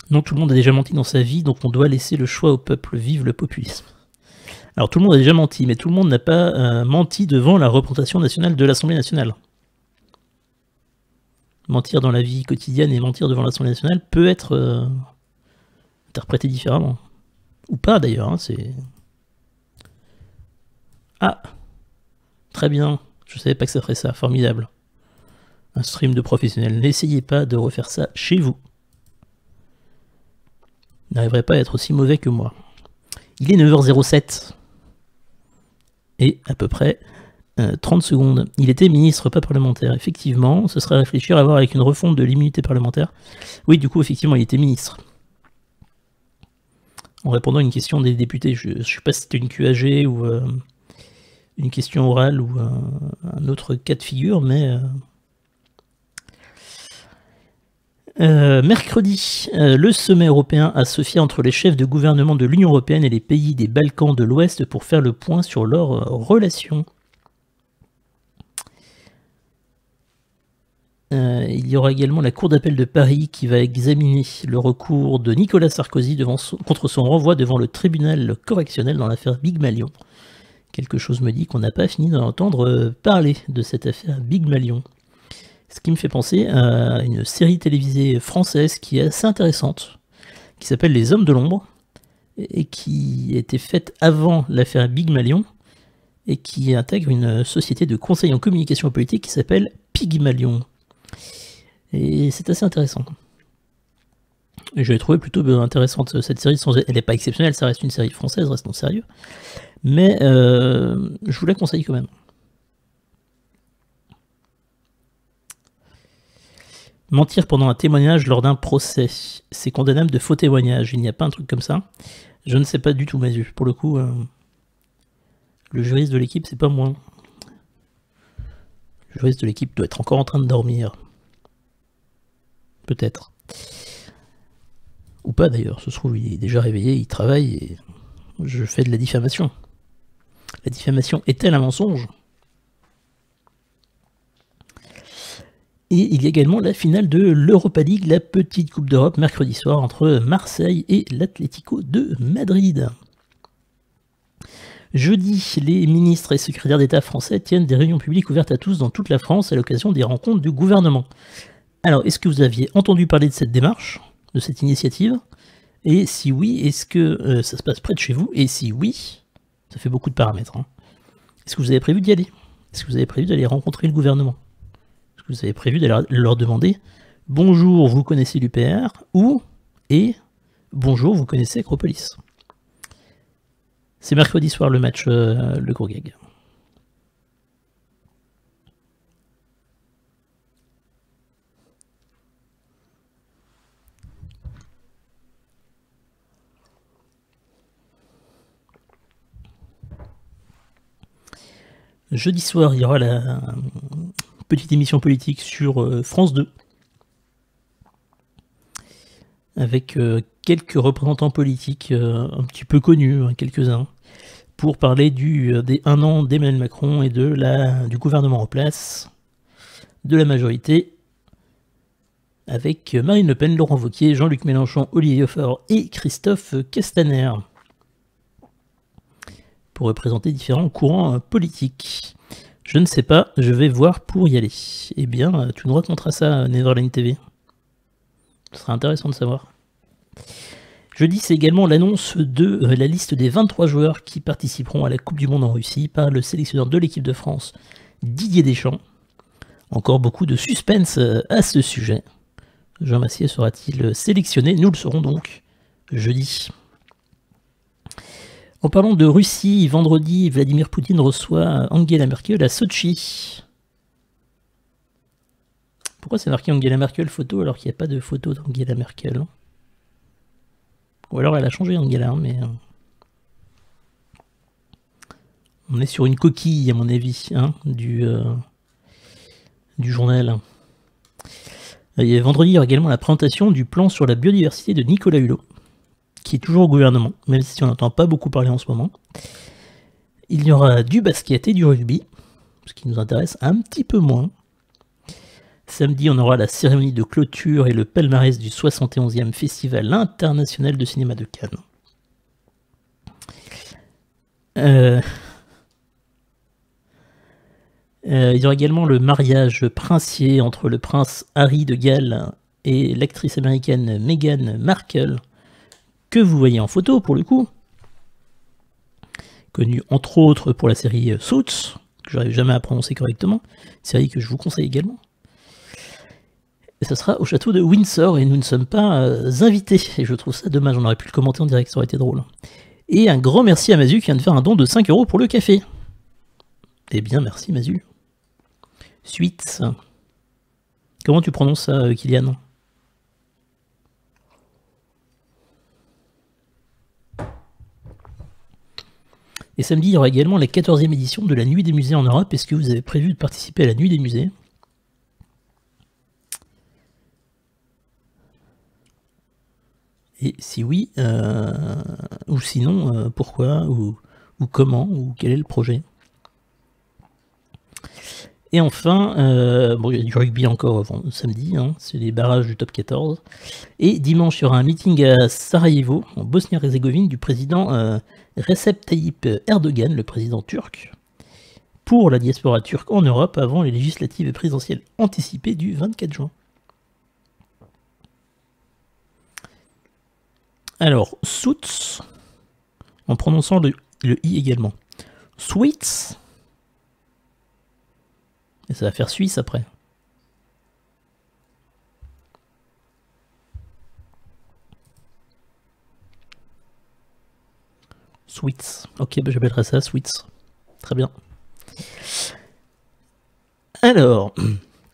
Non, tout le monde a déjà menti dans sa vie, donc on doit laisser le choix au peuple. Vive le populisme. Alors tout le monde a déjà menti, mais tout le monde n'a pas menti devant la représentation nationale de l'Assemblée nationale. Mentir dans la vie quotidienne et mentir devant l'Assemblée nationale peut être interprété différemment. Ou pas d'ailleurs, hein, c'est... Ah, très bien, je savais pas que ça ferait ça, formidable. Un stream de professionnels, n'essayez pas de refaire ça chez vous. N'arriverait pas à être aussi mauvais que moi. Il est 9h07. Et à peu près 30 secondes. Il était ministre, pas parlementaire. Effectivement, ce serait à réfléchir à voir avec une refonte de l'immunité parlementaire. Oui, du coup, effectivement, il était ministre. En répondant à une question des députés. Je ne sais pas si c'était une QAG ou une question orale ou un autre cas de figure, mais... mercredi, le sommet européen à Sofia entre les chefs de gouvernement de l'Union européenne et les pays des Balkans de l'Ouest pour faire le point sur leurs relations. Il y aura également la Cour d'appel de Paris qui va examiner le recours de Nicolas Sarkozy contre son renvoi devant le tribunal correctionnel dans l'affaire Big Malion. Quelque chose me dit qu'on n'a pas fini d'entendre parler de cette affaire Big Malion. Ce qui me fait penser à une série télévisée française qui est assez intéressante, qui s'appelle Les Hommes de l'Ombre, et qui a été faite avant l'affaire Big Malion, et qui intègre une société de conseil en communication politique qui s'appelle Pygmalion. Et c'est assez intéressant. Et je l'ai trouvé plutôt intéressante cette série, elle n'est pas exceptionnelle, ça reste une série française, restons sérieux, mais je vous la conseille quand même. Mentir pendant un témoignage lors d'un procès, c'est condamnable de faux témoignage. Il n'y a pas un truc comme ça. Je ne sais pas du tout, Mazu. Pour le coup, le juriste de l'équipe, c'est pas moi. Le juriste de l'équipe doit être encore en train de dormir. Peut-être. Ou pas d'ailleurs. Ce se trouve, il est déjà réveillé, il travaille et je fais de la diffamation. La diffamation est-elle un mensonge ? Et il y a également la finale de l'Europa League, la petite Coupe d'Europe, mercredi soir, entre Marseille et l'Atlético de Madrid. Jeudi, les ministres et secrétaires d'État français tiennent des réunions publiques ouvertes à tous dans toute la France à l'occasion des rencontres du gouvernement. Alors, est-ce que vous aviez entendu parler de cette démarche, de cette initiative? Et si oui, est-ce que ça se passe près de chez vous? Et si oui, ça fait beaucoup de paramètres. Hein. Est-ce que vous avez prévu d'y aller? Est-ce que vous avez prévu d'aller rencontrer le gouvernement? Vous avez prévu d'aller leur demander « Bonjour, vous connaissez l'UPR » ou « Et bonjour, vous connaissez Acropolis ». C'est mercredi soir le match Le Gros Gag. Jeudi soir, il y aura la petite émission politique sur France 2 avec quelques représentants politiques un petit peu connus, quelques-uns. pour parler des 1 an d'Emmanuel Macron et du gouvernement en place, de la majorité, avec Marine Le Pen, Laurent Wauquiez, Jean-Luc Mélenchon, Olivier Faure et Christophe Castaner, pour représenter différents courants politiques. Je ne sais pas, je vais voir pour y aller. Eh bien, tu nous raconteras ça, Neverland TV. Ce sera intéressant de savoir. Jeudi, c'est également l'annonce de la liste des 23 joueurs qui participeront à la Coupe du Monde en Russie par le sélectionneur de l'équipe de France, Didier Deschamps. Encore beaucoup de suspense à ce sujet. Jean Massier sera-t-il sélectionné? Nous le saurons donc jeudi. En parlant de Russie, vendredi, Vladimir Poutine reçoit Angela Merkel à Sochi. Pourquoi c'est marqué Angela Merkel photo alors qu'il n'y a pas de photo d'Angela Merkel? Ou alors elle a changé Angela, mais... on est sur une coquille à mon avis, hein, du journal. Et vendredi, il y aura également la présentation du plan sur la biodiversité de Nicolas Hulot, qui est toujours au gouvernement, même si on n'entend pas beaucoup parler en ce moment. Il y aura du basket et du rugby, ce qui nous intéresse un petit peu moins. Samedi, on aura la cérémonie de clôture et le palmarès du 71e Festival international de cinéma de Cannes. Il y aura également le mariage princier entre le prince Harry de Galles et l'actrice américaine Meghan Markle, que vous voyez en photo pour le coup, connue entre autres pour la série Suits, que j'arrive jamais à prononcer correctement, série que je vous conseille également. Et ça sera au château de Windsor, et nous ne sommes pas invités, et je trouve ça dommage, on aurait pu le commenter en direct, ça aurait été drôle. Et un grand merci à Mazu qui vient de faire un don de 5 € pour le café. Eh bien merci Mazu. Suite. Comment tu prononces ça, Kylian? Et samedi, il y aura également la 14e édition de la Nuit des musées en Europe. Est-ce que vous avez prévu de participer à la Nuit des musées? Et si oui, ou sinon, pourquoi, ou comment, ou quel est le projet? Et enfin, bon, il y a du rugby encore samedi, hein, c'est les barrages du top 14. Et dimanche, il y aura un meeting à Sarajevo, en Bosnie-Herzégovine, du président Recep Tayyip Erdogan, le président turc, pour la diaspora turque en Europe avant les législatives et présidentielles anticipées du 24 juin. Alors, Suits, en prononçant le i également. Sweets. Et ça va faire Suisse après. Sweets. Ok, bah j'appellerai ça Sweets. Très bien. Alors,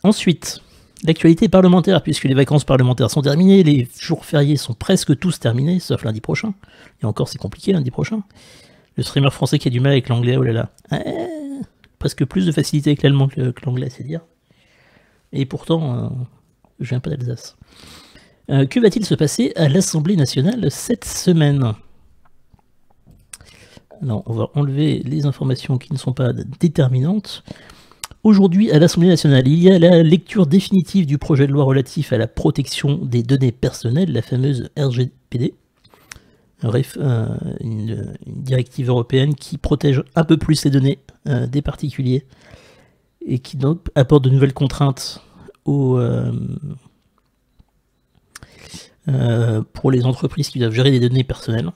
ensuite, l'actualité parlementaire, puisque les vacances parlementaires sont terminées, les jours fériés sont presque tous terminés, sauf lundi prochain. Et encore, c'est compliqué lundi prochain. Le streamer français qui a du mal avec l'anglais, oh là là. Presque plus de facilité avec l'allemand que l'anglais, c'est dire. Et pourtant, je viens pas d'Alsace. Que va-t-il se passer à l'Assemblée nationale cette semaine? Alors, on va enlever les informations qui ne sont pas déterminantes. Aujourd'hui, à l'Assemblée nationale, il y a la lecture définitive du projet de loi relatif à la protection des données personnelles, la fameuse RGPD. Bref, une directive européenne qui protège un peu plus les données des particuliers et qui donc apporte de nouvelles contraintes pour les entreprises qui doivent gérer des données personnelles.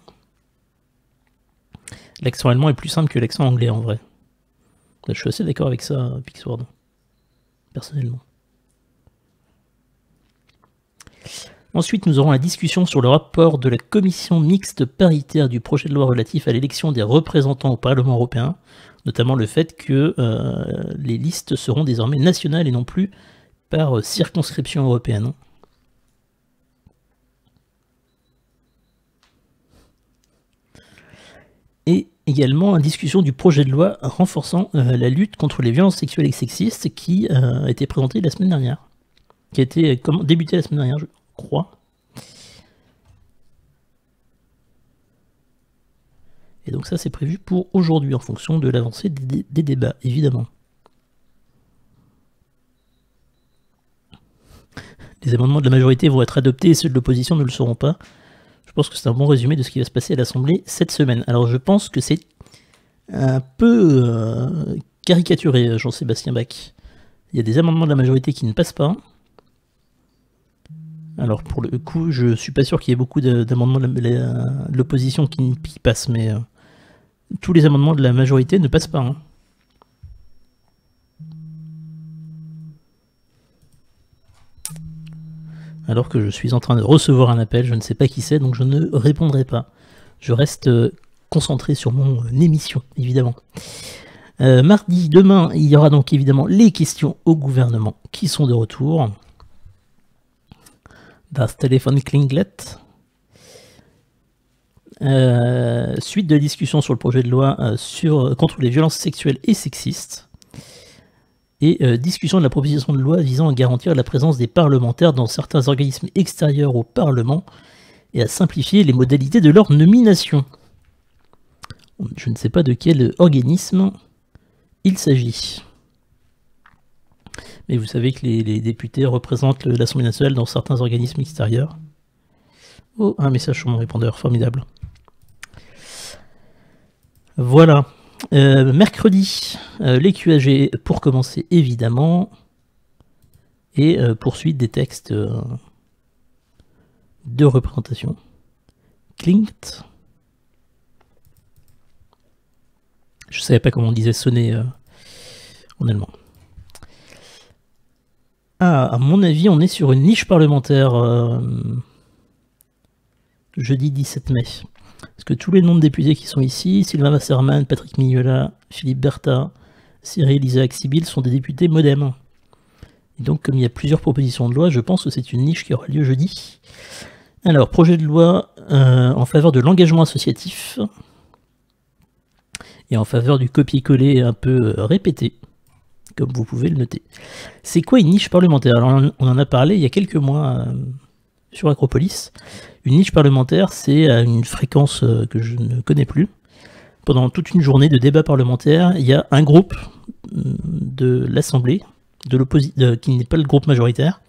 L'accent allemand est plus simple que l'accent anglais en vrai. Je suis assez d'accord avec ça, Pixword, personnellement. Ensuite, nous aurons la discussion sur le rapport de la commission mixte paritaire du projet de loi relatif à l'élection des représentants au Parlement européen, notamment le fait que les listes seront désormais nationales et non plus par circonscription européenne. Et également une discussion du projet de loi renforçant la lutte contre les violences sexuelles et sexistes qui a été présenté la semaine dernière, qui a été débuté la semaine dernière, je crois. Et donc ça, c'est prévu pour aujourd'hui, en fonction de l'avancée des débats, évidemment. Les amendements de la majorité vont être adoptés et ceux de l'opposition ne le seront pas. Je pense que c'est un bon résumé de ce qui va se passer à l'Assemblée cette semaine. Alors je pense que c'est un peu caricaturé, Jean-Sébastien Bach. Il y a des amendements de la majorité qui ne passent pas. Alors pour le coup, je suis pas sûr qu'il y ait beaucoup d'amendements de l'opposition qui passent, mais tous les amendements de la majorité ne passent pas. Hein. Alors que je suis en train de recevoir un appel, je ne sais pas qui c'est, donc je ne répondrai pas. Je reste concentré sur mon émission, évidemment. Mardi, demain, il y aura donc évidemment les questions au gouvernement qui sont de retour. Das Telefon klingelt. Suite de la discussion sur le projet de loi contre les violences sexuelles et sexistes. Et discussion de la proposition de loi visant à garantir la présence des parlementaires dans certains organismes extérieurs au Parlement et à simplifier les modalités de leur nomination. Je ne sais pas de quel organisme il s'agit. Mais vous savez que les députés représentent l'Assemblée nationale dans certains organismes extérieurs. Oh, un message sur mon répondeur, formidable. Voilà. Mercredi, les QAG pour commencer, évidemment. Et poursuite des textes de représentation. Klingt. Je ne savais pas comment on disait sonner en allemand. Ah, à mon avis, on est sur une niche parlementaire jeudi 17 mai. Parce que tous les noms de députés qui sont ici, Sylvain Wasserman, Patrick Mignola, Philippe Bertha, Cyril Isaac Sibyl, sont des députés MoDem. Et donc, comme il y a plusieurs propositions de loi, je pense que c'est une niche qui aura lieu jeudi. Alors, projet de loi en faveur de l'engagement associatif et en faveur du copier-coller un peu répété, comme vous pouvez le noter. C'est quoi une niche parlementaire? Alors, on en a parlé il y a quelques mois sur Acropolis. Une niche parlementaire, c'est à une fréquence que je ne connais plus. Pendant toute une journée de débat parlementaire, il y a un groupe de l'Assemblée, qui n'est pas le groupe majoritaire,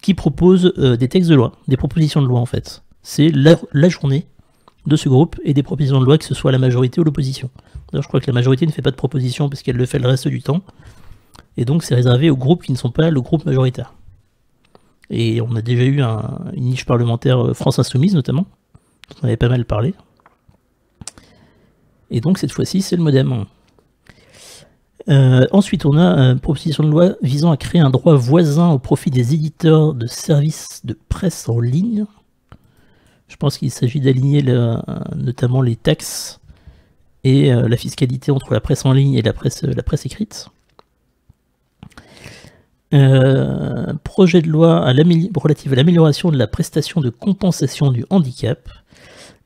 qui propose des textes de loi, des propositions de loi en fait. C'est la journée de ce groupe et des propositions de loi, que ce soit la majorité ou l'opposition. D'ailleurs, je crois que la majorité ne fait pas de proposition parce qu'elle le fait le reste du temps. Et donc c'est réservé aux groupes qui ne sont pas le groupe majoritaire. Et on a déjà eu une niche parlementaire France Insoumise notamment, dont on avait pas mal parlé. Et donc cette fois-ci c'est le MoDem. Ensuite on a une proposition de loi visant à créer un droit voisin au profit des éditeurs de services de presse en ligne. Je pense qu'il s'agit d'aligner notamment les taxes et la fiscalité entre la presse en ligne et la presse écrite. Projet de loi relatif à l'amélioration de la prestation de compensation du handicap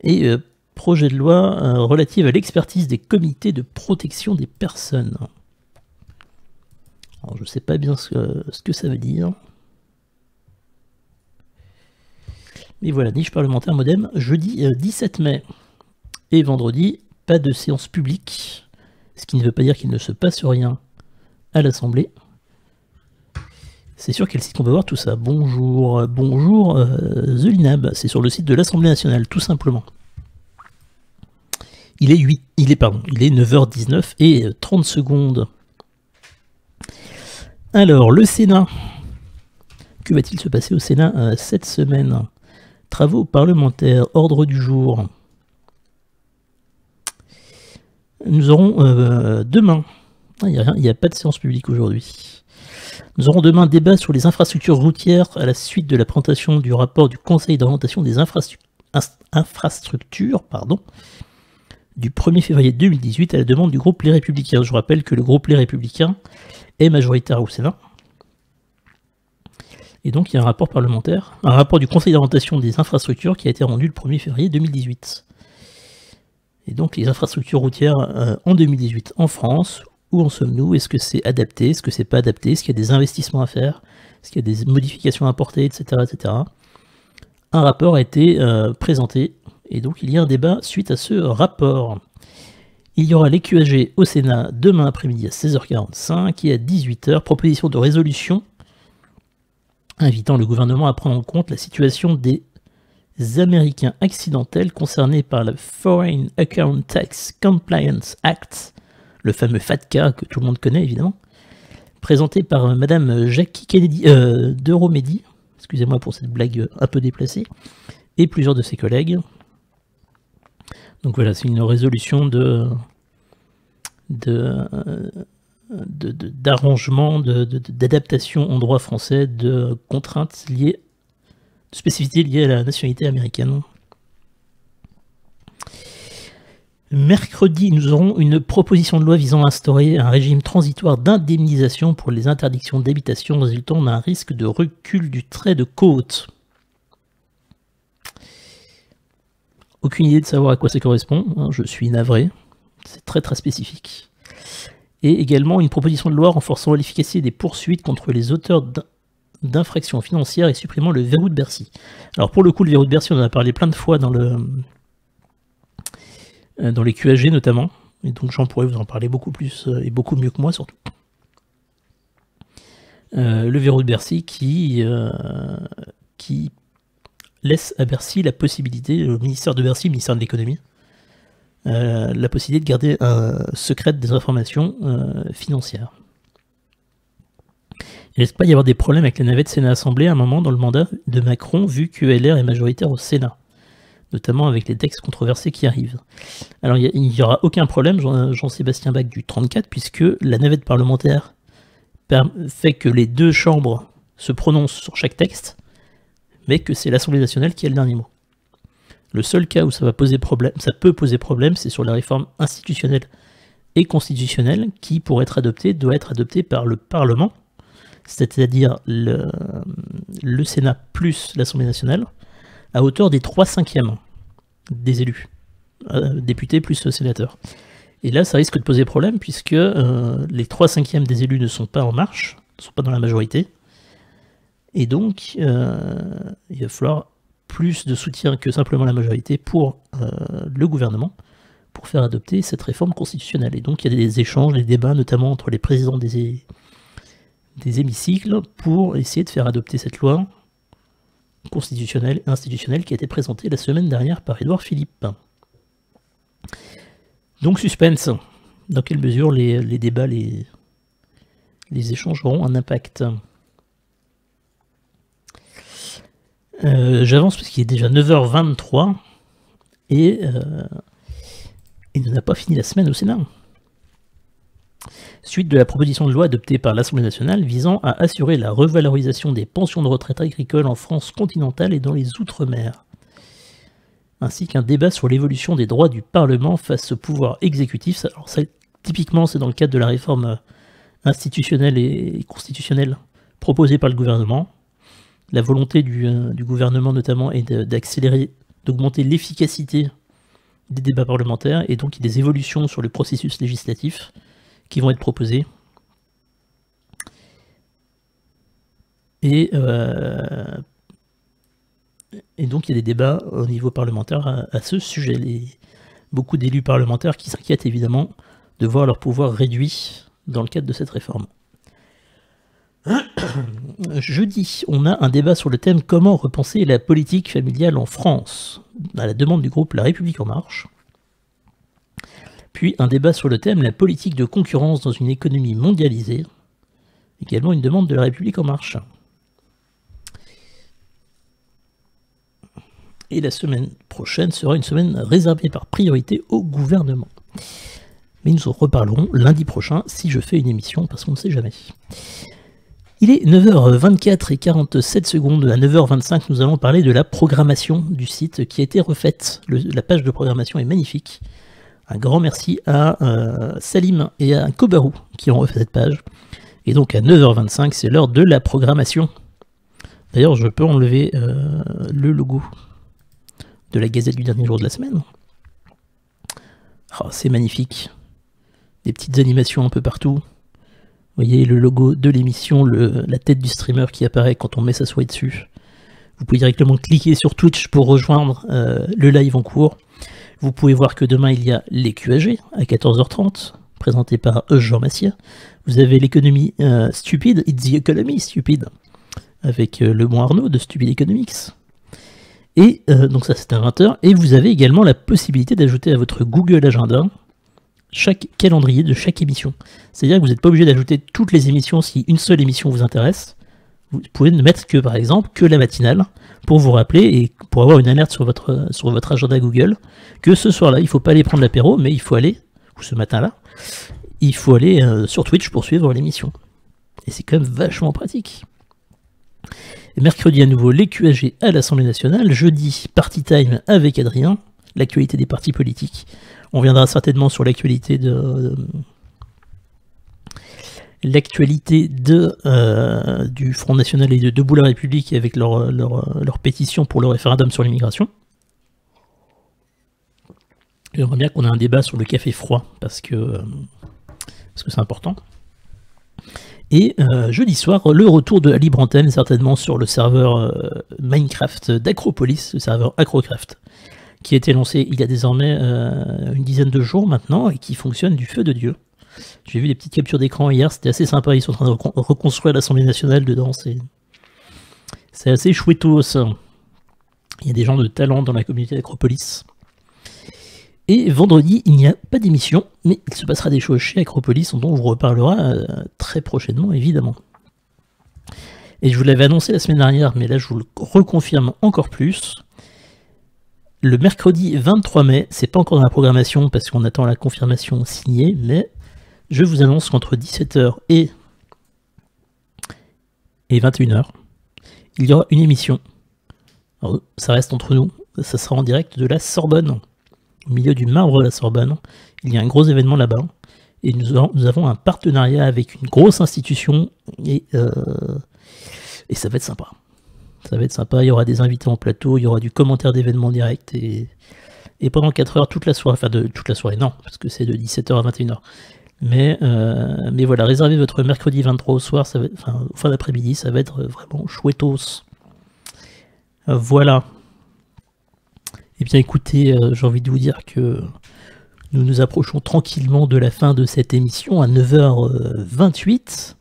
et projet de loi relatif à l'expertise des comités de protection des personnes. Alors, je ne sais pas bien ce que ça veut dire. Mais voilà, niche parlementaire MoDem, jeudi 17 mai. Et vendredi, pas de séance publique, ce qui ne veut pas dire qu'il ne se passe rien à l'Assemblée. C'est sur quel site qu'on peut voir tout ça? Bonjour, The Linab, c'est sur le site de l'Assemblée nationale, tout simplement. Il est 9h19 et 30 secondes. Alors, le Sénat. Que va-t-il se passer au Sénat cette semaine? Travaux parlementaires, ordre du jour. Nous aurons demain. Il n'y a pas de séance publique aujourd'hui. Nous aurons demain un débat sur les infrastructures routières à la suite de la présentation du rapport du Conseil d'orientation des infrastructures du 1er février 2018 à la demande du groupe Les Républicains. Je rappelle que le groupe Les Républicains est majoritaire au Sénat. Et donc il y a un rapport parlementaire, un rapport du Conseil d'orientation des infrastructures qui a été rendu le 1er février 2018. Et donc les infrastructures routières en 2018 en France. Où en sommes-nous? Est-ce que c'est adapté? Est-ce que c'est pas adapté? Est-ce qu'il y a des investissements à faire? Est-ce qu'il y a des modifications à apporter, etc., etc. Un rapport a été présenté, et donc il y a un débat suite à ce rapport. Il y aura les QAG au Sénat demain après-midi à 16h45 et à 18h, proposition de résolution invitant le gouvernement à prendre en compte la situation des Américains accidentels concernés par le Foreign Account Tax Compliance Act, le fameux FATCA que tout le monde connaît évidemment, présenté par Madame Jackie Kennedy d'Euromedi, excusez-moi pour cette blague un peu déplacée, et plusieurs de ses collègues. Donc voilà, c'est une résolution d'arrangement, d'adaptation en droit français de contraintes liées, de spécificités liées à la nationalité américaine. Mercredi, nous aurons une proposition de loi visant à instaurer un régime transitoire d'indemnisation pour les interdictions d'habitation résultant d'un risque de recul du trait de côte. Aucune idée de savoir à quoi ça correspond, hein, je suis navré, c'est très très spécifique. Et également une proposition de loi renforçant l'efficacité des poursuites contre les auteurs d'infractions financières et supprimant le verrou de Bercy. Alors pour le coup, le verrou de Bercy, on en a parlé plein de fois dans les QAG notamment, et donc Jean pourrait vous en parler beaucoup plus et beaucoup mieux que moi surtout. Le verrou de Bercy qui laisse à Bercy la possibilité, le ministère de Bercy, le ministère de l'économie, la possibilité de garder secrète des informations financières. Il risque pas d'y avoir des problèmes avec la navette Sénat-Assemblée à un moment dans le mandat de Macron, vu que LR est majoritaire au Sénat, notamment avec les textes controversés qui arrivent. Alors il n'y aura aucun problème, Jean-Sébastien Bach du 34, puisque la navette parlementaire fait que les deux chambres se prononcent sur chaque texte, mais que c'est l'Assemblée nationale qui a le dernier mot. Le seul cas où ça peut poser problème, c'est sur la réforme institutionnelle et constitutionnelle qui, pour être adoptée, doit être adoptée par le Parlement, c'est-à-dire le Sénat plus l'Assemblée nationale, à hauteur des 3/5 des élus, députés plus sénateurs. Et là, ça risque de poser problème puisque les 3/5 des élus ne sont pas en marche, ne sont pas dans la majorité, et donc il va falloir plus de soutien que simplement la majorité pour le gouvernement pour faire adopter cette réforme constitutionnelle. Et donc il y a des échanges, des débats, notamment entre les présidents des hémicycles, pour essayer de faire adopter cette loi constitutionnelle et institutionnelle qui a été présentée la semaine dernière par Édouard Philippe. Donc suspense, dans quelle mesure les débats, les échanges auront un impact. J'avance parce qu'il est déjà 9h23 et il n'a pas fini la semaine au Sénat. Suite de la proposition de loi adoptée par l'Assemblée nationale visant à assurer la revalorisation des pensions de retraite agricoles en France continentale et dans les Outre-mer, ainsi qu'un débat sur l'évolution des droits du Parlement face au pouvoir exécutif. Alors ça, typiquement, c'est dans le cadre de la réforme institutionnelle et constitutionnelle proposée par le gouvernement. La volonté du gouvernement notamment est d'accélérer, d'augmenter l'efficacité des débats parlementaires, et donc il y a des évolutions sur le processus législatif qui vont être proposées. Et donc il y a des débats au niveau parlementaire à ce sujet. Beaucoup d'élus parlementaires qui s'inquiètent évidemment de voir leur pouvoir réduit dans le cadre de cette réforme. Jeudi, on a un débat sur le thème « Comment repenser la politique familiale en France ?» à la demande du groupe La République En Marche. Puis un débat sur le thème « La politique de concurrence dans une économie mondialisée », également une demande de La République En Marche. Et la semaine prochaine sera une semaine réservée par priorité au gouvernement. Mais nous en reparlerons lundi prochain si je fais une émission, parce qu'on ne sait jamais. Il est 9h24 et 47 secondes. À 9h25, nous allons parler de la programmation du site qui a été refaite. La page de programmation est magnifique. Un grand merci à Salim et à Kobarou qui ont refait cette page. Et donc à 9h25, c'est l'heure de la programmation. D'ailleurs, je peux enlever le logo de la Gazette du dernier jour de la semaine. Oh, c'est magnifique. Des petites animations un peu partout. Vous voyez le logo de l'émission, la tête du streamer qui apparaît quand on met sa souris dessus. Vous pouvez directement cliquer sur Twitch pour rejoindre le live en cours. Vous pouvez voir que demain, il y a les QAG à 14h30, présenté par Jean Massier. Vous avez l'économie stupide, It's the Economy Stupid, avec le bon Arnaud de Stupid Economics. Et donc ça, c'est à 20h. Et vous avez également la possibilité d'ajouter à votre Google Agenda chaque calendrier de chaque émission. C'est-à-dire que vous n'êtes pas obligé d'ajouter toutes les émissions si une seule émission vous intéresse. Vous pouvez ne mettre que, par exemple, que la matinale pour vous rappeler et pour avoir une alerte sur votre agenda Google que ce soir-là, il ne faut pas aller prendre l'apéro, mais il faut aller, ou ce matin-là, il faut aller sur Twitch pour suivre l'émission. Et c'est quand même vachement pratique. Et mercredi à nouveau, les QAG à l'Assemblée nationale. Jeudi, Party Time avec Adrien, l'actualité des partis politiques. On viendra certainement sur l'actualité du Front National et de Debout la République avec leur pétition pour le référendum sur l'immigration. J'aimerais bien qu'on ait un débat sur le café froid parce que c'est important. Et jeudi soir, le retour de la libre antenne, certainement sur le serveur Minecraft d'Acropolis, le serveur Acrocraft, qui a été lancé il y a désormais une dizaine de jours maintenant et qui fonctionne du feu de Dieu. J'ai vu des petites captures d'écran hier, c'était assez sympa, ils sont en train de reconstruire l'Assemblée nationale dedans, c'est assez chouettos. Il y a des gens de talent dans la communauté d'Acropolis. Et vendredi, il n'y a pas d'émission, mais il se passera des choses chez Acropolis dont on vous reparlera très prochainement, évidemment. Et je vous l'avais annoncé la semaine dernière, mais là je vous le reconfirme encore plus. Le mercredi 23 mai, c'est pas encore dans la programmation parce qu'on attend la confirmation signée, mais je vous annonce qu'entre 17h et 21h, il y aura une émission. Alors, ça reste entre nous, ça sera en direct de la Sorbonne, au milieu du marbre de la Sorbonne. Il y a un gros événement là-bas, et nous avons un partenariat avec une grosse institution, et ça va être sympa. Ça va être sympa, il y aura des invités en plateau, il y aura du commentaire d'événements direct, et pendant 4 heures, toute la soirée, enfin toute la soirée, non, parce que c'est de 17h à 21h. Mais voilà, réservez votre mercredi 23 au soir, ça va être, enfin, fin d'après-midi, ça va être vraiment chouettos. Voilà. Eh bien écoutez, j'ai envie de vous dire que nous nous approchons tranquillement de la fin de cette émission à 9h28.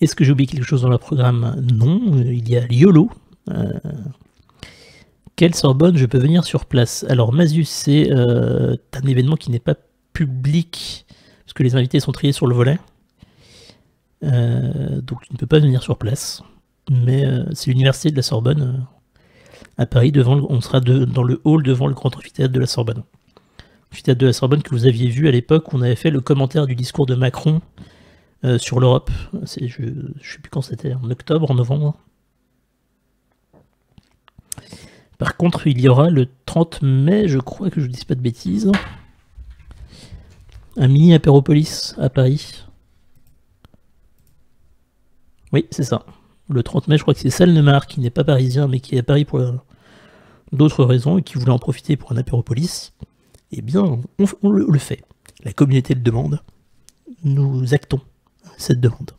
Est-ce que j'ai oublié quelque chose dans le programme? Non, il y a YOLO. Quelle Sorbonne je peux venir sur place? Alors Mazus, c'est un événement qui n'est pas public, parce que les invités sont triés sur le volet. Donc tu ne peux pas venir sur place. Mais c'est l'université de la Sorbonne à Paris, on sera dans le hall devant le grand amphithéâtre de la Sorbonne. Amphithéâtre de la Sorbonne que vous aviez vu à l'époque où on avait fait le commentaire du discours de Macron sur l'Europe. Je ne sais plus quand c'était, en octobre, en novembre. Par contre, il y aura le 30 mai, je crois que je ne dise pas de bêtises, un mini Apéropolis à Paris. Oui, c'est ça. Le 30 mai, je crois que c'est Salnemar, qui n'est pas parisien, mais qui est à Paris pour d'autres raisons, et qui voulait en profiter pour un Apéropolis. Eh bien, on le fait. La communauté le demande. Nous actons cette demande.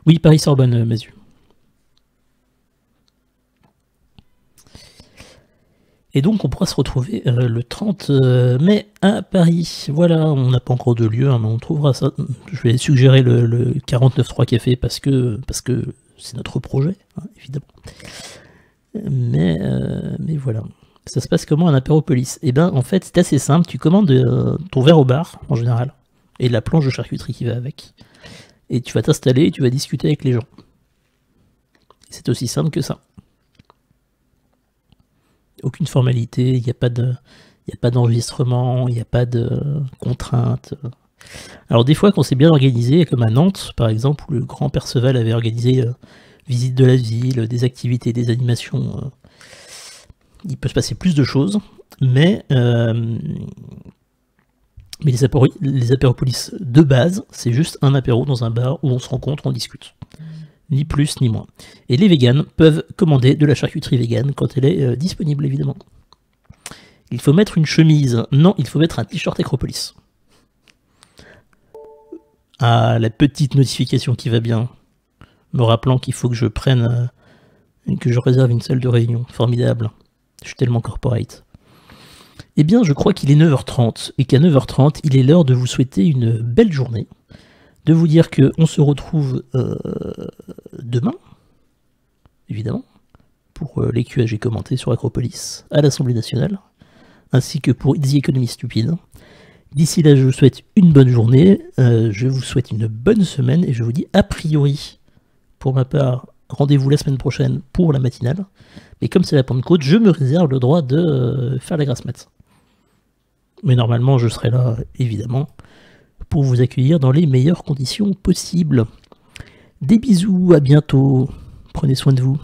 Oui, Paris-Sorbonne, Mazu. Et donc on pourra se retrouver le 30 mai à Paris. Voilà, on n'a pas encore de lieu, hein, mais on trouvera ça. Je vais suggérer le 49.3 Café parce que c'est notre projet, hein, évidemment. Mais voilà. Ça se passe comment un Apéropolis? Eh bien en fait c'est assez simple, tu commandes ton verre au bar en général, et la planche de charcuterie qui va avec. Et tu vas t'installer et tu vas discuter avec les gens. C'est aussi simple que ça. Aucune formalité, il n'y a pas d'enregistrement, il n'y a pas de contraintes. Alors des fois quand c'est bien organisé, comme à Nantes par exemple, où le grand Perceval avait organisé visite de la ville, des activités, des animations, il peut se passer plus de choses, mais les apéropolis de base, c'est juste un apéro dans un bar où on se rencontre, on discute. Ni plus ni moins. Et les véganes peuvent commander de la charcuterie végane quand elle est disponible, évidemment. Il faut mettre une chemise. Non, il faut mettre un t-shirt Acropolis. Ah, la petite notification qui va bien, me rappelant qu'il faut que je réserve une salle de réunion. Formidable. Je suis tellement corporate. Eh bien, je crois qu'il est 9h30, et qu'à 9h30, il est l'heure de vous souhaiter une belle journée, de vous dire qu'on se retrouve demain, évidemment, pour les QAG commentés sur Acropolis à l'Assemblée nationale, ainsi que pour The Economy Stupide. D'ici là, je vous souhaite une bonne journée, je vous souhaite une bonne semaine, et je vous dis a priori, pour ma part, rendez-vous la semaine prochaine pour la matinale. Mais comme c'est la Pentecôte, je me réserve le droit de faire la grasse mat. Mais normalement, je serai là, évidemment, pour vous accueillir dans les meilleures conditions possibles. Des bisous, à bientôt. Prenez soin de vous.